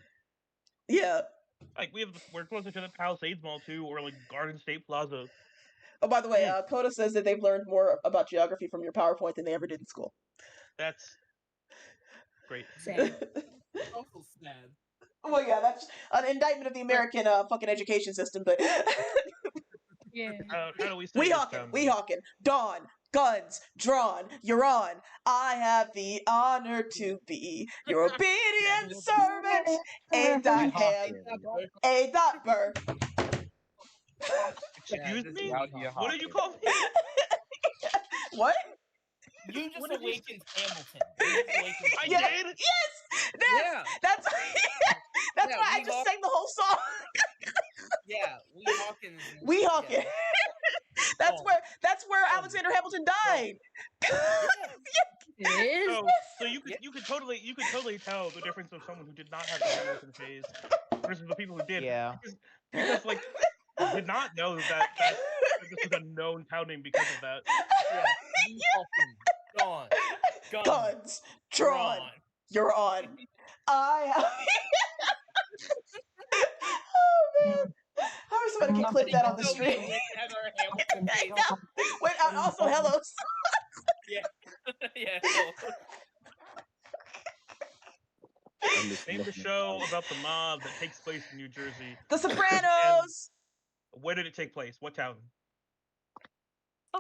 Yeah. Like we're closer to the Palisades Mall too, or like Garden State Plaza. Oh, by the way, Coda says that they've learned more about geography from your PowerPoint than they ever did in school. That's great. Sad. Also sad. Well, yeah, that's an indictment of the American fucking education system, but yeah. How do we say we this, hawking. Dawn, guns, drawn, you're on. I have the honor to be your obedient servant. A.Burr. Excuse me? What did you call me? What? You just awakened Hamilton. I did? Yes! That's why I just sang the whole song. Yeah, we Hawkins. We Hawkins. That's where Alexander Hamilton died. It is. So you could totally tell the difference of someone who did not have the Hamilton phase versus the people who did. Yeah. Because like did not know that this was a known town because of that. Yeah. Gone. Guns drawn. You're on. Oh man. How is somebody can clip that on the stream? I know. Wait, also hello. Yeah. Name the show about the mob that takes place in New Jersey. The Sopranos. Where did it take place? What town?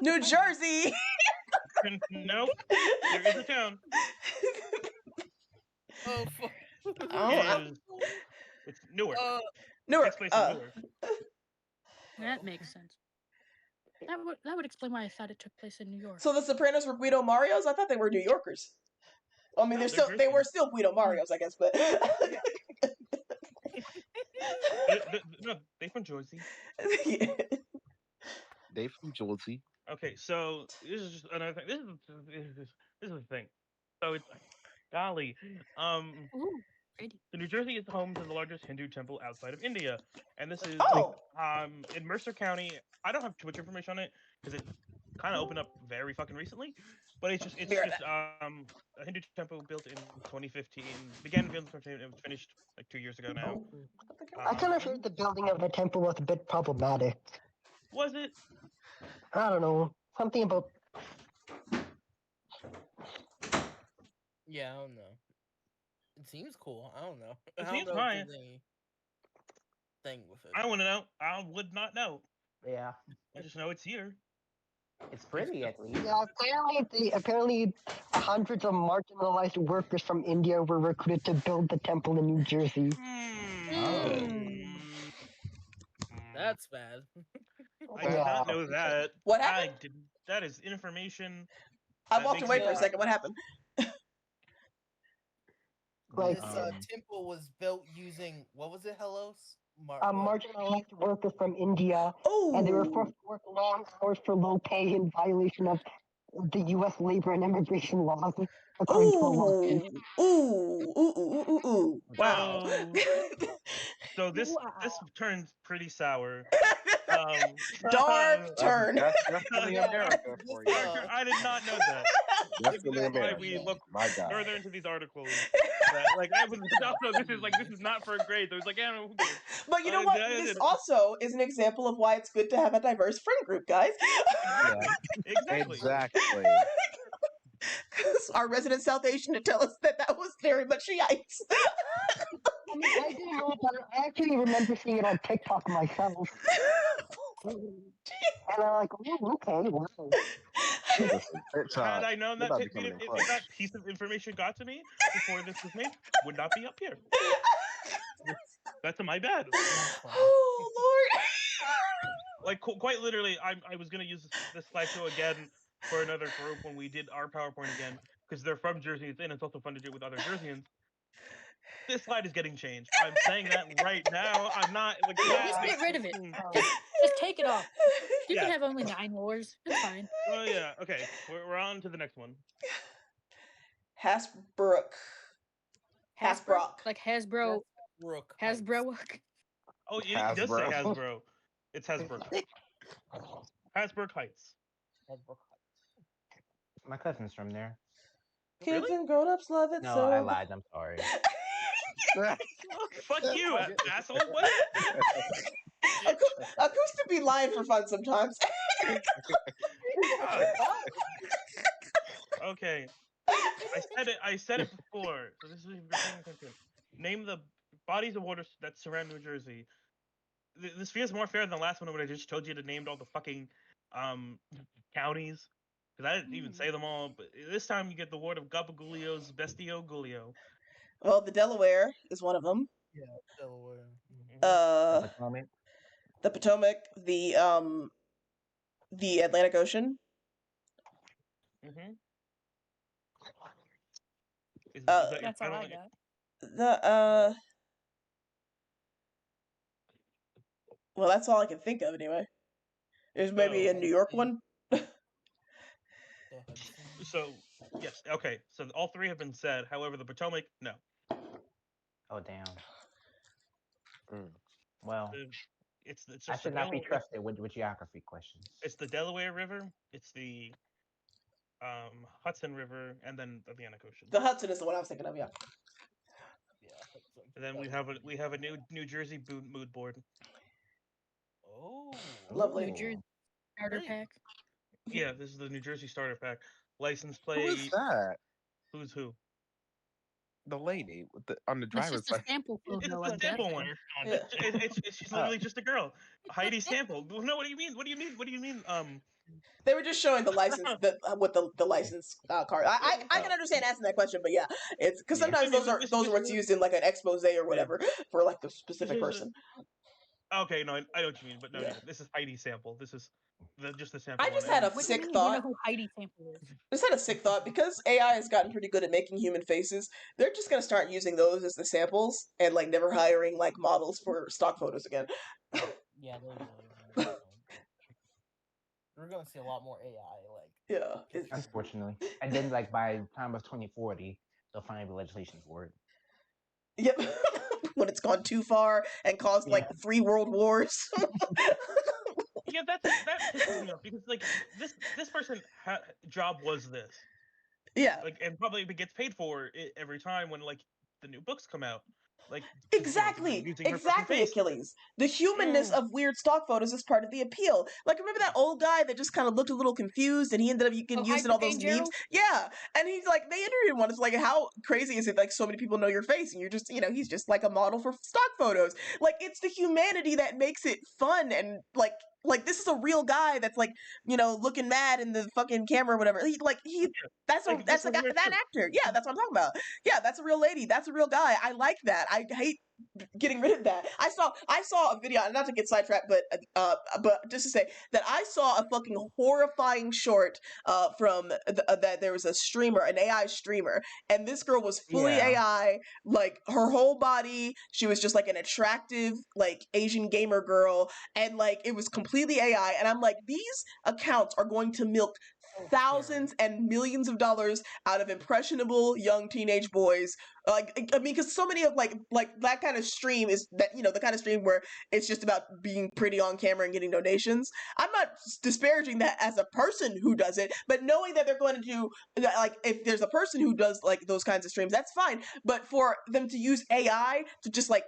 New Jersey. Nope. There is a town. Oh fuck. It's Newark. Newark. Takes place in Newark. That makes sense. That would explain why I thought it took place in New York. So the Sopranos were Guido Marios? I thought they were New Yorkers. I mean, they were still Guido Marios, I guess, but no, they from Jersey. Yeah. They from Jersey. Okay, so this is just another thing. This is the thing. So it's golly, Ooh, pretty. so New Jersey is home to the largest Hindu temple outside of India, and this is in Mercer County. I don't have too much information on it because it kind of opened up very fucking recently, but it's just a Hindu temple built in 2015. Began building in 2015. It was finished like 2 years ago now. I kind of heard the building of the temple was a bit problematic. Was it? I don't know. Something about... Yeah, I don't know. It seems cool. I don't know. It I seems don't know if fine. there's any thing with it. I want to know. I would not know. Yeah. I just know it's here. It's pretty, at least. Yeah, apparently hundreds of marginalized workers from India were recruited to build the temple in New Jersey. That's bad. I did not know that. What happened? That is information. I walked away for a second. What happened? Like, This temple was built using, what was it, Hellos? marginalized workers from India, Oh, and they were forced to work long hours for low pay in violation of the U.S. labor and immigration laws, according to a lawsuit. ooh. Wow. So this turns pretty sour. Dark turn. That's definitely America for you. I did not know that. Definitely That's why America. we look My God. further into these articles. Like I was also this is not for grades. I was like, yeah, who cares? But you know what? This also is an example of why it's good to have a diverse friend group, guys. Exactly. Because our resident South Asian to tell us that was very much yikes. I mean, I didn't know, but I actually remember seeing it on TikTok myself. And I'm like, oh, okay, wow. Had I known that if that piece of information got to me before this was made, would not be up here. That's my bad. Oh Lord! Like quite literally, I was gonna use this slideshow again for another group when we did our PowerPoint again because they're from Jersey and it's also fun to do it with other Jerseyans. This slide is getting changed. I'm saying that right now. I'm not like. Just get rid of it. Just take it off. You can have only 9 wars. It's fine. Oh yeah. Okay. We're on to the next one. Hasbrook. Like Hasbro. Hasbro. Oh, yeah, it does say Hasbro. It's Hasbrook. Hasbrook Heights. My cousin's from there. Kids and grown-ups love it. No, so I lied. I'm sorry. Fuck you, asshole. What? Acoustic be lying for fun sometimes. Okay. I said it before. So this is paying attention. Name the bodies of water that surround New Jersey. This feels more fair than the last one when I just told you to name all the fucking counties. Because I didn't even say them all, but this time you get the word of Gabagulio's Bestio Gulio. Well, the Delaware is one of them. Yeah, Delaware. The Potomac, the Atlantic Ocean. That's all I got. Well, that's all I can think of anyway. There's maybe a New York one. The Hudson. So yes, okay. So all three have been said. However, the Potomac, no. Oh damn. Mm. Well, It's I just the should not be Delaware. trusted with geography questions. It's the Delaware River. It's the Hudson River, and then the Atlantic Ocean. The Hudson is the one I was thinking of. Yeah. Yeah. Hudson. And then we have a New Jersey mood board. Oh. Lovely. New Jersey starter Great. pack. Yeah, this is the New Jersey starter pack. License Who is plate. that? Who's who? The lady with on the That's driver's just a side. sample It's photo. the I guess. sample one. Yeah. It's she's literally just a girl. Heidi Sample. No, what do you mean? What do you mean? What do you mean? They were just showing the license, with the license card. I can understand asking that question, but yeah, it's because Yeah. sometimes those are what's used in like an expose or whatever for like the specific person. Okay, no, I know what you mean, but no, Yeah. yeah, this is Heidi Sample. This is just the sample. I just one, had a and- What do you sick mean? thought. You know who Heidi Sample is? Just had a sick thought because AI has gotten pretty good at making human faces. They're just gonna start using those as the samples and like never hiring like models for stock photos again. Yeah, they will. We're gonna see a lot more AI. Like, Yeah. It's, Unfortunately. And then like by the time of 2040, they'll finally be legislation for it. yep. When it's gone too far and caused like 3 world wars. Yeah, that pisses me off because like this person job was this, Yeah. like, and probably gets paid for it every time when like the new books come out, like 'cause, Exactly, using her fucking face. Achilles. The humanness of weird stock photos is part of the appeal. Like, remember that old guy that just kind of looked a little confused, and he ended up getting used in all those memes. Yeah, and he's like, they interviewed one. It's like, how crazy is it? Like, so many people know your face, and you're just, he's just like a model for stock photos. Like, it's the humanity that makes it fun, and like this is a real guy that's like, looking mad in the fucking camera or whatever. That's Like, that actor. Yeah, that's what I'm talking about. Yeah, that's a real lady. That's a real guy. I like that. I hate getting rid of that. I saw a video, not to get sidetracked, but just to say that I saw a fucking horrifying short from that there was a streamer, an AI streamer, and this girl was fully AI, like her whole body, she was just like an attractive like Asian gamer girl, and like it was completely AI, and I'm like, these accounts are going to milk thousands and millions of dollars out of impressionable young teenage boys. Like, I mean, because so many of like that kind of stream is that, the kind of stream where it's just about being pretty on camera and getting donations. I'm not disparaging that as a person who does it, but knowing that they're going to do, like, if there's a person who does like those kinds of streams, that's fine. But for them to use AI to just like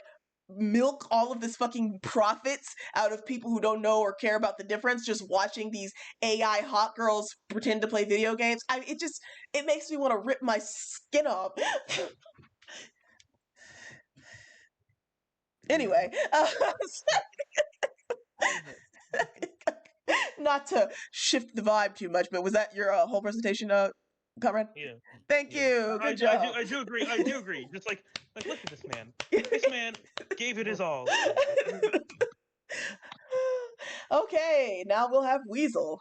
milk all of this fucking profits out of people who don't know or care about the difference, just watching these AI hot girls pretend to play video games, it makes me want to rip my skin off. Anyway, not to shift the vibe too much, but was that your whole presentation, Conrad? Yeah. Thank you. Good job. I do agree. I do agree. Just like look at this man. This man gave it his all. Okay, now we'll have Weasel.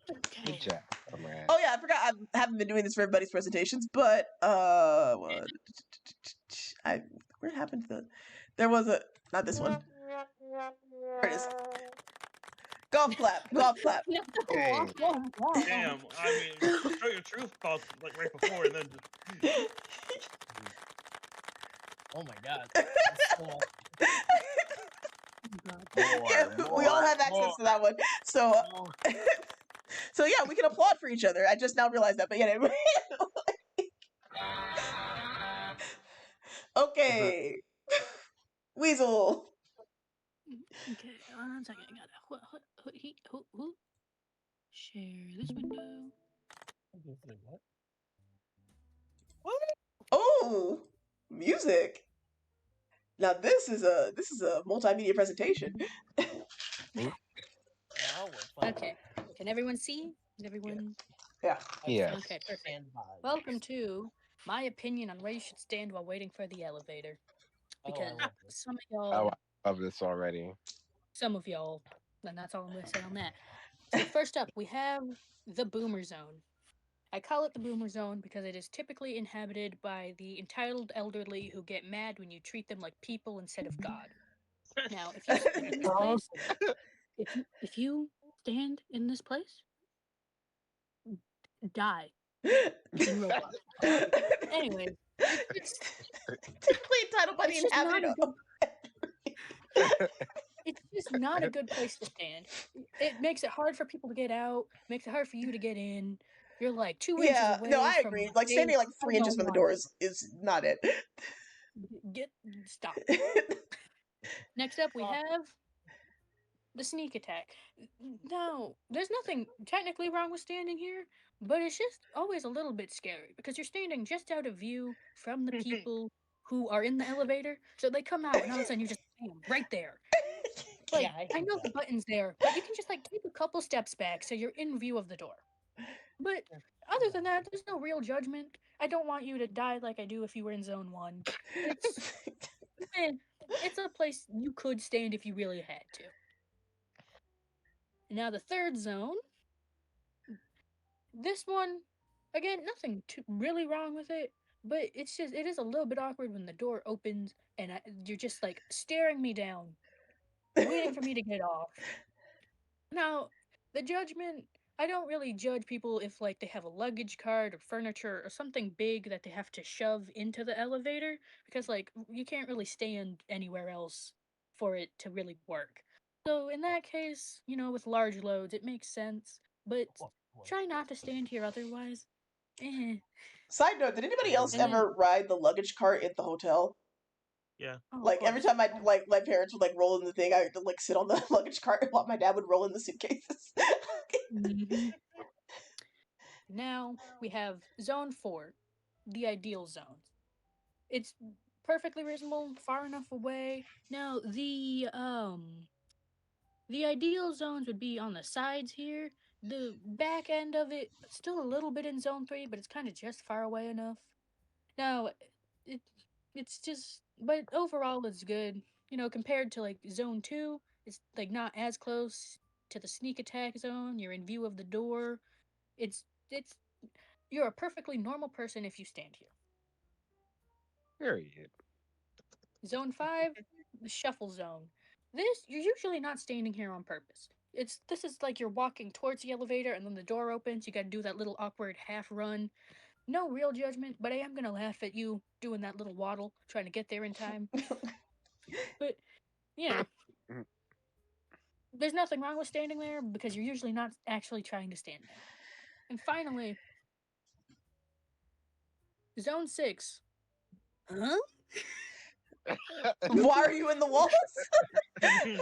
Good job, comrade. Oh yeah, I forgot I haven't been doing this for everybody's presentations, but where happened to there was not this one. There it is. Golf clap. Hey. Damn, I mean, show your truth thoughts like right before, and then just... Oh my god. We all have access to that one. So so yeah, we can applaud for each other. I just now realized that, but yeah, anyway. Okay. Weasel. Okay, 1 second. I gotta who share this window. Oh, music. Now this is a multimedia presentation. Okay. Can everyone see? Is everyone? Yeah. Yeah. Okay, perfect. Welcome to my opinion on where you should stand while waiting for the elevator. Because some of y'all. Oh, I love this already. Some of y'all, and that's all I'm going to say on that. So first up, we have the Boomer Zone. I call it the Boomer Zone because it is typically inhabited by the entitled elderly who get mad when you treat them like people instead of God. Now, if you stand in this place, if you stand in this place, die in Roblox. Anyway, it's Typically entitled by the it's just not inhabitant a of. it's just not a good place to stand. It makes it hard for people to get out. Makes it hard for you to get in. You're like 2 inches Yeah, away no, I from agree. a Like standing space like I 3 inches don't from the want door is not it. Stop. Next up, we have the sneak attack. No, there's nothing technically wrong with standing here, but it's just always a little bit scary because you're standing just out of view from the people who are in the elevator. So they come out, and all of a sudden you're just bam, right there. Like, Yeah, I I hate know that. the button's there, but you can just like take a couple steps back so you're in view of the door. But other than that, there's no real judgment. I don't want you to die like I do if you were in zone 1. It's it's a place you could stand if you really had to. Now the third zone, this one, again, nothing too really wrong with it, but it is a little bit awkward when the door opens and you're just like staring me down, waiting for me to get off. Now, the judgment, I don't really judge people if like they have a luggage cart or furniture or something big that they have to shove into the elevator because like you can't really stand anywhere else for it to really work. So in that case, with large loads, it makes sense, but try not to stand here otherwise. Eh. Side note: did anybody else And then, ever ride the luggage cart at the hotel? Yeah. oh, of Like every course. time my parents would like roll in the thing, I would like sit on the luggage cart while my dad would roll in the suitcases. Mhm. Now we have zone 4, the ideal zone. It's perfectly reasonable, far enough away. Now the ideal zones would be on the sides here. The back end of it still a little bit in zone 3, but it's kind of just far away enough. Now it it's just but overall it's good. Compared to like zone 2, it's like not as close to the sneak attack zone. You're in view of the door. It's you're a perfectly normal person if you stand here. Period. Zone 5, the shuffle zone. This you're usually not standing here on purpose. This is like you're walking towards the elevator and then the door opens. You got to do that little awkward half run. No real judgment, but I am gonna laugh at you doing that little waddle trying to get there in time. But there's nothing wrong with standing there because you're usually not actually trying to stand there. And finally, zone 6. Huh? Why are you in the walls? Yeah, in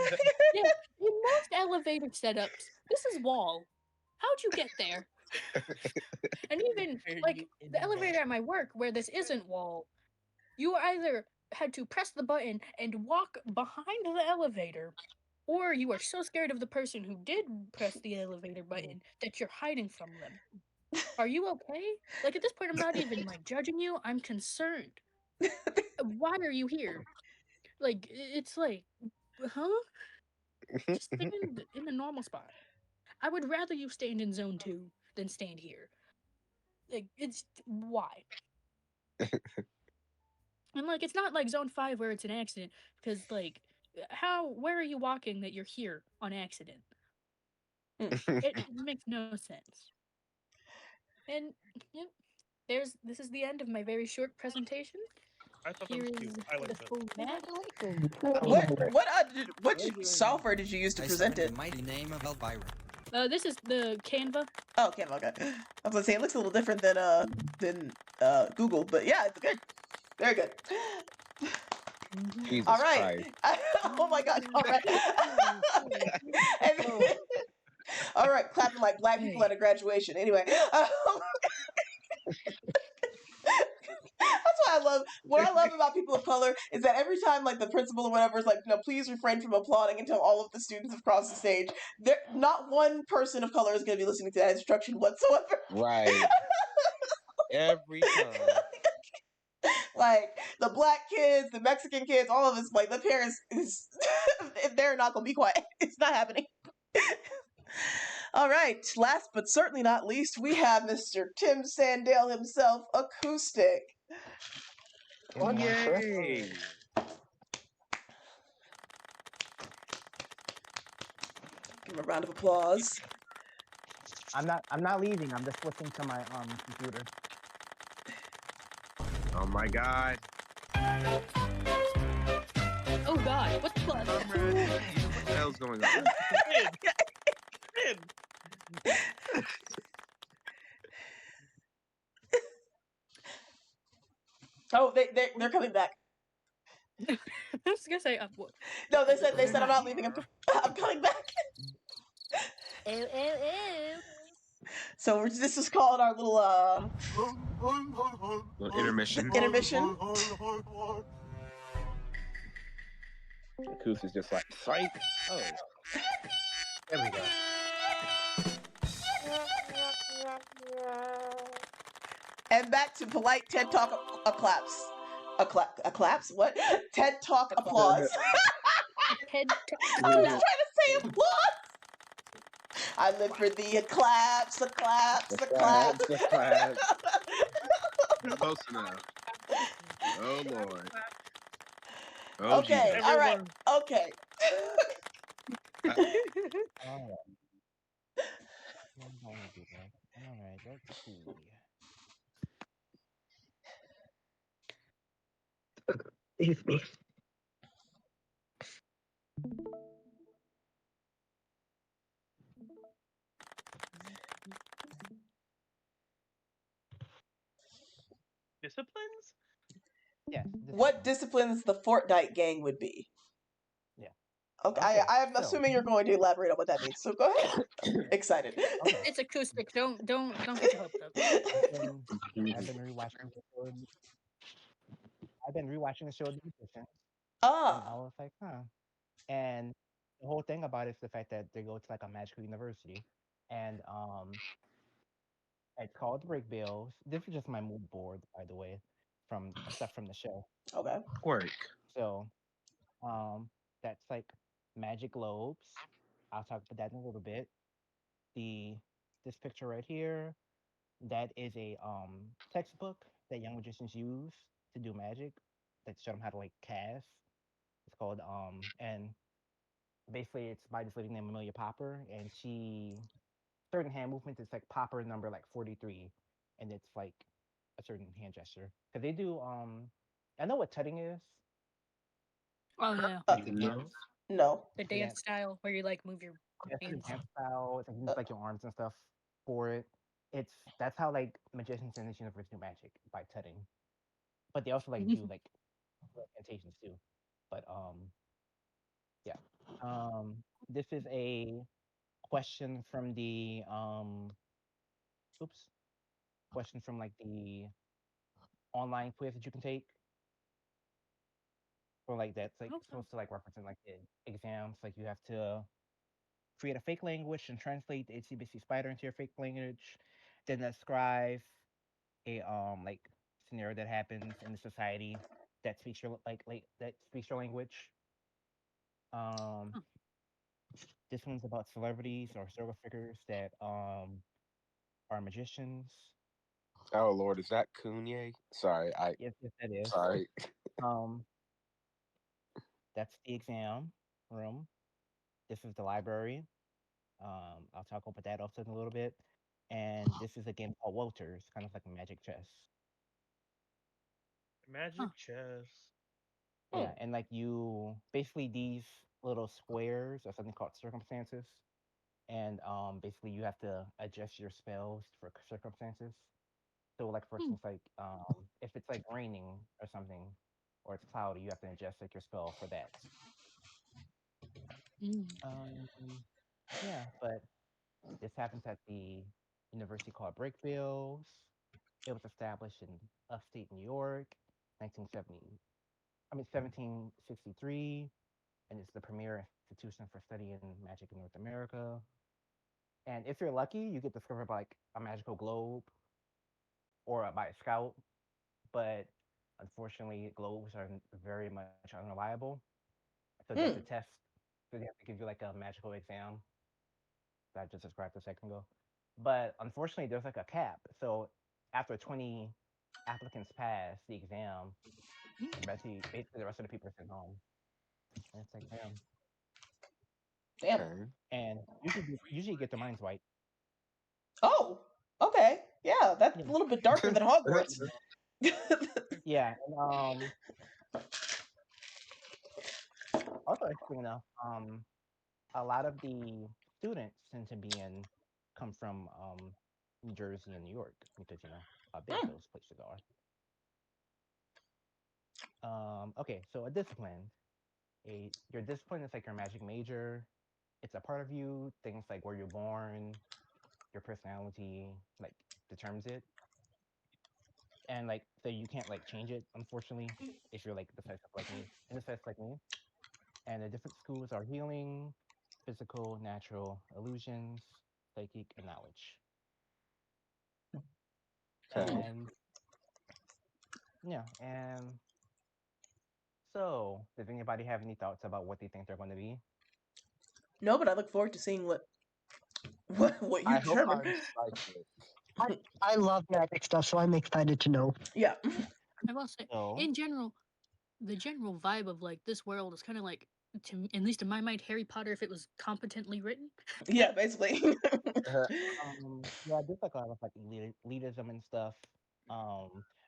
most elevator setups, this is wall. How'd you get there? And even like the elevator at my work where this isn't wall, you either had to press the button and walk behind the elevator, or you are so scared of the person who did press the elevator button that you're hiding from them. Are you okay? Like at this point, I'm not even like judging you. I'm concerned. Why are you here? Like it's like, huh? Just stand in the normal spot. I would rather you stand in zone 2 than stand here. Like it's why? And like it's not like zone 5 where it's an accident because like where are you walking that you're here on accident? It makes no sense. And yep, this is the end of my very short presentation. I thought that Here was is cute. I the liked it. full map. What software did you use to present it? The mighty name of Elvira. This is the Canva. Oh, okay, okay. I was gonna say it looks a little different than Google, but yeah, it's good. Very good. Jesus All right. Christ. Oh my God. All right. And- all right, clapping like black people at a graduation. Anyway. That's what I love about people of color is that every time like the principal or whatever is like, please refrain from applauding until all of the students have crossed the stage. There, not one person of color is going to be listening to that instruction whatsoever. Right. Every time. Like the black kids, the Mexican kids, all of us, like the parents, they're not going to be quiet. It's not happening. All right, last but certainly not least, we have Mr. Tim Sandale himself, acoustic. Oh, yay! Give him a round of applause. I'm not leaving. I'm just switching to my computer. Oh my god. Oh god, what the fuck? I'm ready. What the hell's going on? Win. Oh, they're coming back. I was gonna say, what? No, they said They're I'm not not leaving. I'm coming back. Ew, ew, ew. So this is called our little Little intermission. intermission. Koos is just like, psych. Oh. There we go. And back to polite TED Talk claps. A claps? What? TED Talk applause. Head I was trying to say applause. I live for the claps, the claps, the claps. The claps. Close enough. Oh Lord. Oh, Okay, Jesus. all right, okay. All right. I'm going to do that. All right, let's see. Excuse me. Disciplines? Yes. What disciplines the Fortnite gang would be? Yeah. Okay, Okay, I'm so- assuming you're going to elaborate on what that means. So go ahead. I'm excited. Okay. It's acoustic. Don't get your hopes up. I've been rewatching the show. I've been rewatching the show The Magician, and I Ah, was like, huh. And the whole thing about it is the fact that they go to like a magical university, and it's called Break Bills. This is just my mood board, by the way, from stuff from the show. okay. Work. So, that's like magic globes. I'll talk about that in a little bit. This picture right here, that is a textbook that young magicians use to do magic. That show them how to like cast. It's called and basically it's by this lady named Amelia Popper, and she certain hand movements. It's like Popper number like 43, and it's like a certain hand gesture because they do. I know what tutting is. Oh yeah, No. No. the Yeah, dance style where you like move your that's the hands. dance style. It's like use like your arms and stuff for it. That's how like magicians in this universe do magic by tutting, but they also like do like incantations too. But yeah. This is a question from the oops, question from like the online quiz that you can take, or like that's like Okay. supposed to like represent like the exams. Like you have to create a fake language and translate the HCBC spider into your fake language, then describe a like scenario that happens in the society that speaks your like that speaks your language. Um, Huh. this one's about celebrities or historical figures that are magicians. Oh Lord, is that Kunye? Sorry, Yes, yes, that is. sorry. Um, that's the exam room. This is the library. I'll talk about that also in a little bit. And this is a game called Walters, kind of like a magic chess. Magic chess. Yeah, and like you basically these little squares are something called circumstances. And basically you have to adjust your spells for circumstances. So like for Hmm. instance, like if it's like raining or something, or it's cloudy, you have to adjust like your spell for that. Mm. Um, yeah, but this happens at the university called Breakville. It was established in upstate New York, 1970. I mean 1763, and it's the premier institution for studying magic in North America. And if you're lucky, you get discovered by like a magical globe or by a scout. But unfortunately, globes are very much unreliable. So they have to test. So they have to give you like a magical exam that I just described a second ago. But unfortunately, there's like a cap. So after 20 applicants pass the exam, basically the rest of the people are sent home. And it's like, damn. Damn. Okay. And usually you get their minds wiped. Yeah, that's Yeah. a little bit darker than Hogwarts. Yeah, and also interesting enough, a lot of the students tend to come from New Jersey and New York because how big Hmm. those places are. Okay, so a discipline. Your discipline is like your magic major. It's a part of you. Things like where you're born, your personality, like determines it. And like so you can't like change it, unfortunately, if you're like decisive like me. Indecisive like me. And the different schools are healing, physical, natural, illusions, psychic, and knowledge. Okay. And yeah, and so does anybody have any thoughts about what they think they're going to be? No, but I look forward to seeing what you I hope determine. I'm psychic. I love magic stuff, so I'm excited to know. Yeah. I will say, So in general, the general vibe of like this world is kind of like, at least in my mind, Harry Potter if it was competently written. Yeah, basically. yeah, there's like a lot of like elitism and stuff.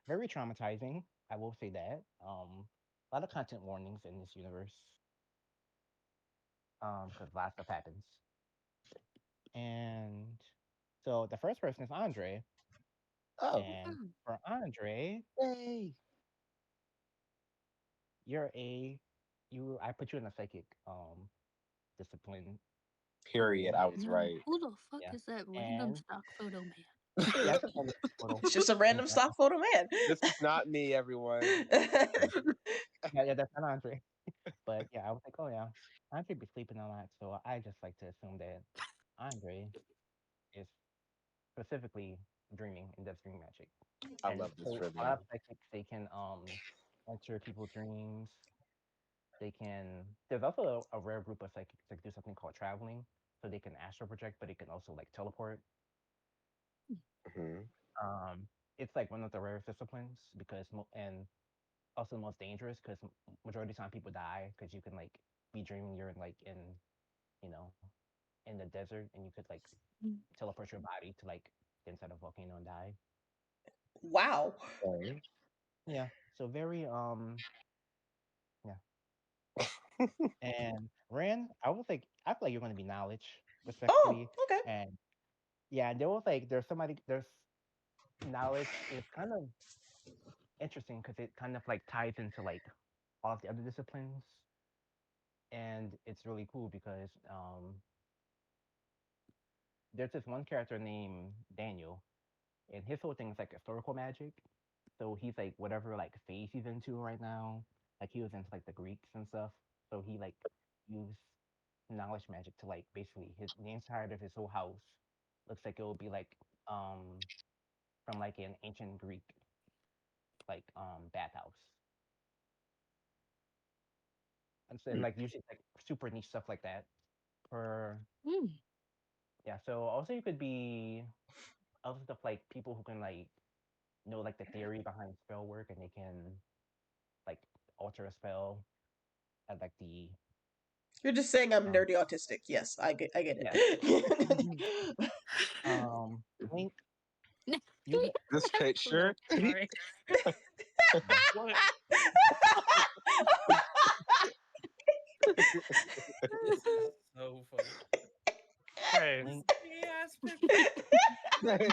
Very traumatizing, I will say that. A lot of content warnings in this universe. Because a lot of stuff happens. And so the first person is Andre. Oh, And Hmm. for Andre, yay! you're a I put you in a psychic discipline Period. school. I was No, right. who the fuck Yeah. is that random And stock photo man? yeah, it's just a photo. It's just a random stock photo man. This is not me, everyone. Yeah, that's not Andre. But yeah, I was like, oh yeah, Andre be sleeping a lot, so I just like to assume that Andre is specifically dreaming and does dream magic. I And love this so for a lot me. of psychics they can enter people's dreams. They can. There's also a rare group of psychics that do something called traveling, so they can astral project, but it can also like teleport. Hmm. Um, it's like one of the rarest disciplines because and also the most dangerous because majority of the time people die because you can like be dreaming you're you know in the desert and you could like Mm. teleport your body to like the inside of a volcano and die. Wow. Okay. Yeah, so very yeah. And Ran, I feel like you're going to be knowledge, Oh, respectfully, okay. and yeah, there's knowledge is kind of interesting because it kind of like ties into like all of the other disciplines, and it's really cool because there's this one character named Daniel, and his whole thing is like historical magic. So he's like whatever like phase he's into right now. Like he was into like the Greeks and stuff. So he like used knowledge magic to like basically the inside of his whole house looks like it would be like from like an ancient Greek like bathhouse. And so like usually like super niche stuff like that. For Mm. yeah, so also you could be other stuff like people who can like know like the theory behind spell work and they can like alter a spell at like the You're just saying I'm um nerdy autistic. Yes, I get yeah it. link you This picture. Sorry. What? So funny. Hey, link Yes, hey,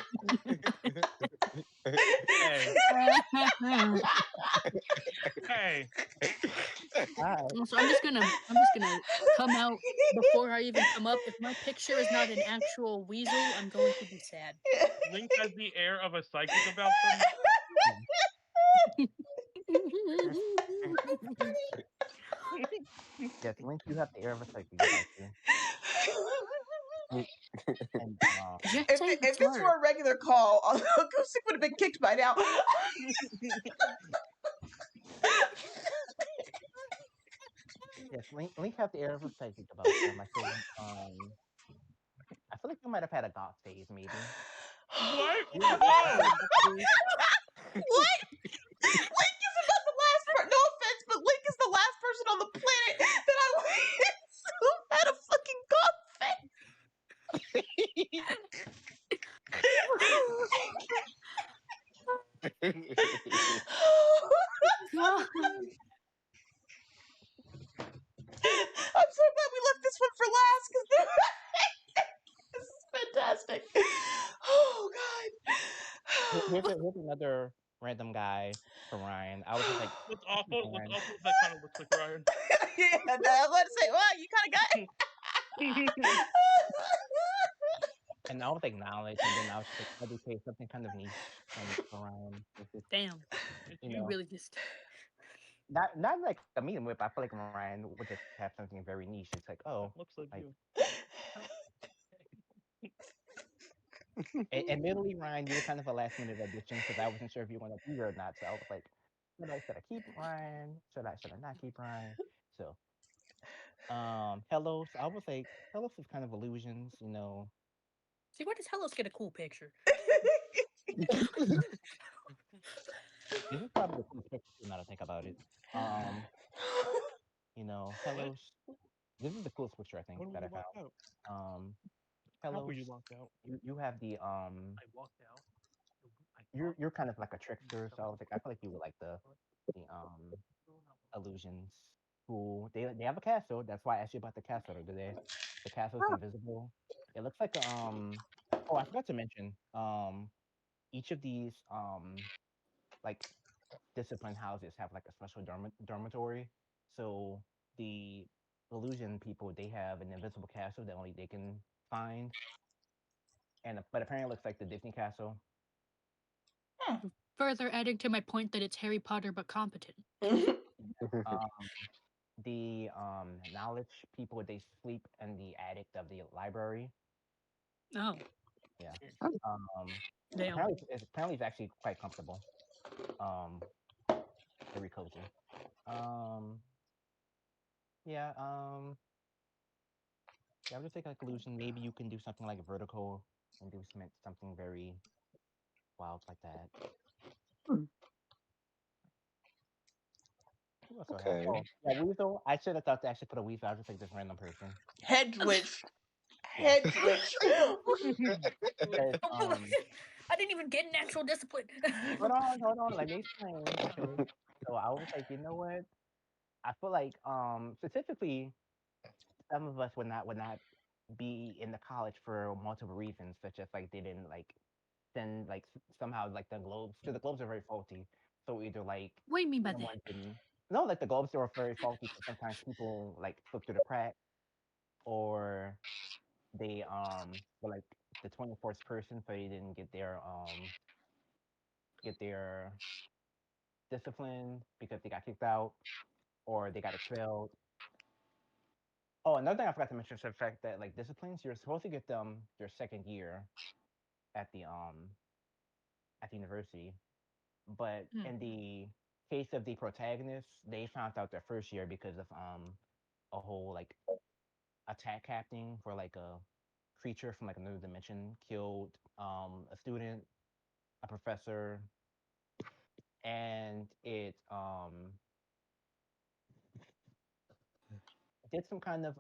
hey. hi So I'm just gonna come out before I even come up. If my picture is not an actual weasel, I'm going to be sad. Link has the air of a psychic about them. yes link you have the air of a psychic about you and Just If, say the if this slur. were a regular call, Acoustic would have been kicked by now. yes link have the air of a psychic about them. I feel like you might have had a goth phase maybe. What? You know, Whoa! What? Link is about the last person. No offense, but Link is the last person on the planet that I who had a fucking goth face. God. I'm so glad we left this one for last because this is fantastic. Oh Here's another random guy from Ryan. I was just like, What's awful? What's Ryan. awful is that kind of looks like Ryan. yeah, I was to say, well, you kind of got. And I was like knowledge, and then I was just like, let me say something kind of niche from Ryan. It's just, Damn. It's you You know, really just. not like a medium whip. I feel like Ryan would just have something very niche. It's like, oh, That looks like like you. admittedly, Ryan, you were kind of a last minute addition because I wasn't sure if you wanted to be here or not. So I was like, should I keep Ryan? Should I not keep Ryan? So Hellos. I was like, Hellos is kind of illusions, you know. See, where does Hellos get a cool picture? This is probably the coolest picture now to think about it. Um, What? Hellos. This is the coolest picture I think When were that I you found. locked out? Um, How were Hellos. you locked out? You have the I walked out. you're kind of like a trickster, so I was like, I feel like you were like the illusions who they have a castle. That's why I asked you about the castle. The castle is invisible. It looks like oh, I forgot to mention each of these like discipline houses have like a special dormitory. So the illusion people, they have an invisible castle that only they can find, and but apparently it looks like the Disney castle. Further adding to my point that it's Harry Potter but competent. Um, the knowledge people, they sleep in the attic of the library. Oh, Yeah. Oh. damn. Apparently it's actually quite comfortable. Um, very cozy. Um, yeah. Yeah, I would just take like illusion. Maybe you can do something like vertical and do something very wild like that. Who else do I have? Okay. Oh, yeah, Weasel. I should have thought to actually put a Weasel. I was just like this random person. Hedge witch. Yeah. Hedge witch. Because, I didn't even get natural discipline. hold on. Let me explain. Okay. So I was like, you know what? I feel like specifically some of us would not be in the college for multiple reasons, such as like they didn't like send like somehow like the globes, because the globes are very faulty. So either like What do you mean by that? someone didn't, no, like the globes are very faulty, so sometimes people like slip through the crack, or they were like the 24th person, so they didn't get their discipline because they got kicked out or they got expelled. Oh, another thing I forgot to mention is the fact that like disciplines, you're supposed to get them your second year at the university, but Hmm. in the case of the protagonists, they found out their first year because of a whole like attack happening for like a creature from like another dimension killed a student, a professor, and it did some kind of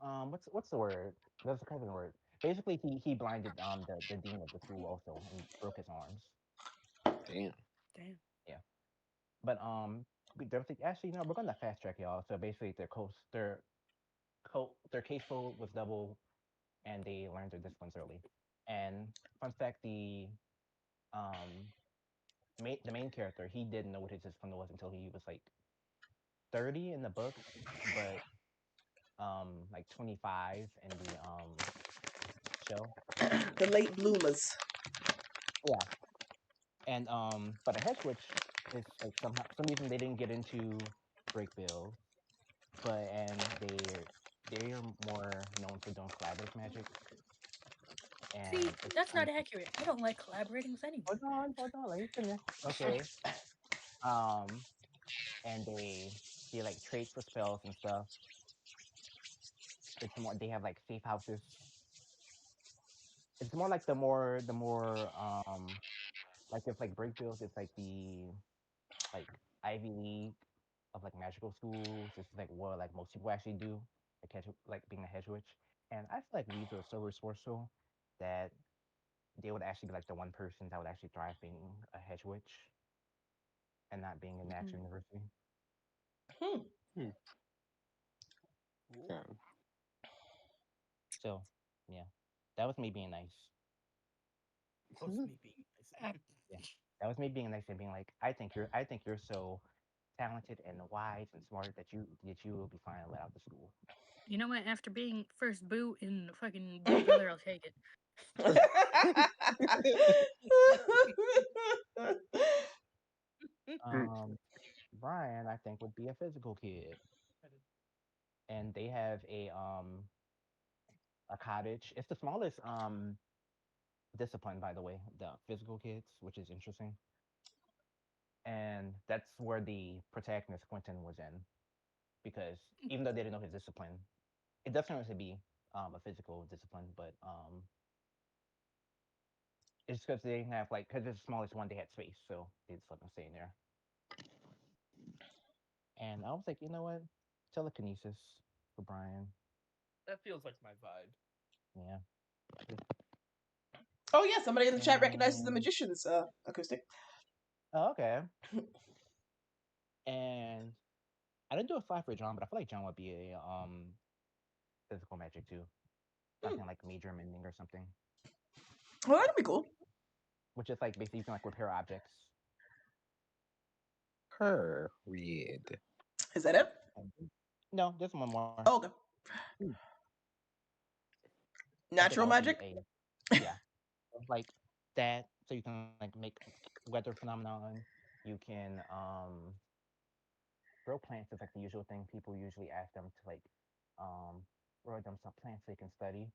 what's the word? There's a kind of word. Basically, he blinded the dean of the school also and broke his arms. Damn. Damn. Yeah, but there was like, actually no, we're gonna fast track y'all. So basically, their caseload was double, and they learned their disciplines early. And fun fact, um the main character, he didn't know what his discipline was until he was like 30 in the books, but like 25 in the show. The late bloomers. Yeah. And but a head switch is like somehow some reason they didn't get into break bills, but and they're more known for doing collaborative magic. See, And it's that's kind not of accurate. I don't like collaborating with anyone. hold on, let me finish. Okay. Um and they like trade for spells and stuff. It's more they have like safe houses. It's more like the more like if like break bills, it's like the like Ivy League of like magical schools. This is like what like most people actually do, like like being a hedge witch. And I feel like Weezer is so resourceful that they would actually be like the one person that would actually thrive being a hedge witch. and not being a natural university. Yeah. So, yeah, that was me being nice. That was me being nice. Yeah, that was me being nice and being like, I think you're so talented and wise and smart that you will be fine let out the school. You know what? After being first boo in fucking Big Brother, I'll take it. Brian, I think, would be a physical kid, and they have a cottage. It's the smallest discipline, by the way, the physical kids, which is interesting. And that's where the protagonist Quentin was in, because even though they didn't know his discipline, it doesn't have to be a physical discipline, but it's because they didn't have like because it's the smallest one, they had space, so they just let them stay in there. And I was like, you know what, telekinesis for Brian. That feels like my vibe. Yeah. Oh yeah, somebody in the chat recognizes the magician's acoustic. Oh, okay. And I didn't do a slide for John, but I feel like John would be a physical magic too. Something like major mending or something. Well, that'd be cool. Which is like basically you can like repair objects. Read. Is that it? No, there's one more. Oh, okay. Natural magic? Yeah. Like that. So you can like make weather phenomenon. You can grow plants is like the usual thing. People usually ask them to like grow them some plants they can study.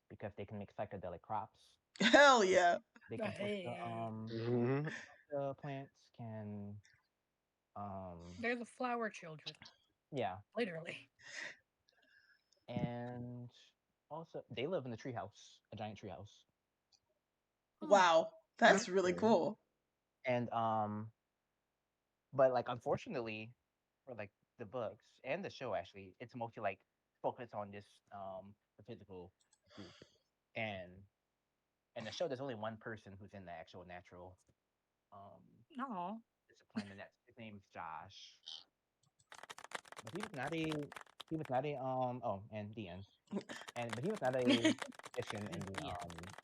Because they can make psychedelic crops. Hell yeah. They can push the plants can they're the flower children. Yeah. Literally. And also they live in the treehouse, a giant treehouse. Wow. That's really cool. And but like unfortunately for like the books and the show actually, it's mostly like focused on this the physical group. And in the show there's only one person who's in the actual natural discipline, and that's his name's Josh. But he was not a oh, and the end. But he was not a magician in the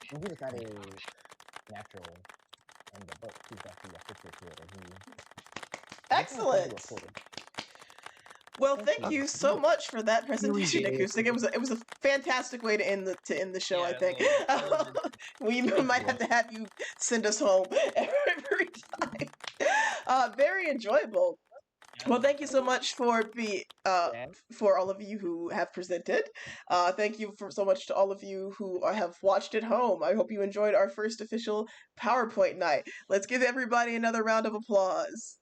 he was not a natural in the book. He was actually a fifth kid. Excellent. Well, thank you so much for that presentation, Acoustic. It was a fantastic way to end the show. I think we might have to have you send us home every time. Very enjoyable. Well, thank you so much for for all of you who have presented. Thank you so much to all of you who have watched at home. I hope you enjoyed our first official PowerPoint night. Let's give everybody another round of applause.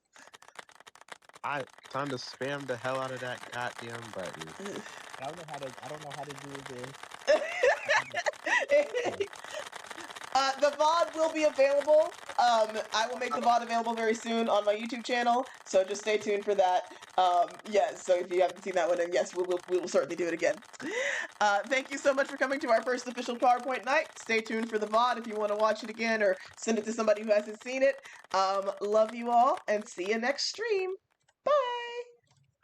Time to spam the hell out of that goddamn button. I don't know how to do this. The VOD will be available. I will make the VOD available very soon on my YouTube channel, so just stay tuned for that. Yes, so if you haven't seen that one, then yes, we will certainly do it again. Thank you so much for coming to our first official PowerPoint night. Stay tuned for the VOD if you want to watch it again or send it to somebody who hasn't seen it. Love you all, and see you next stream. Bye!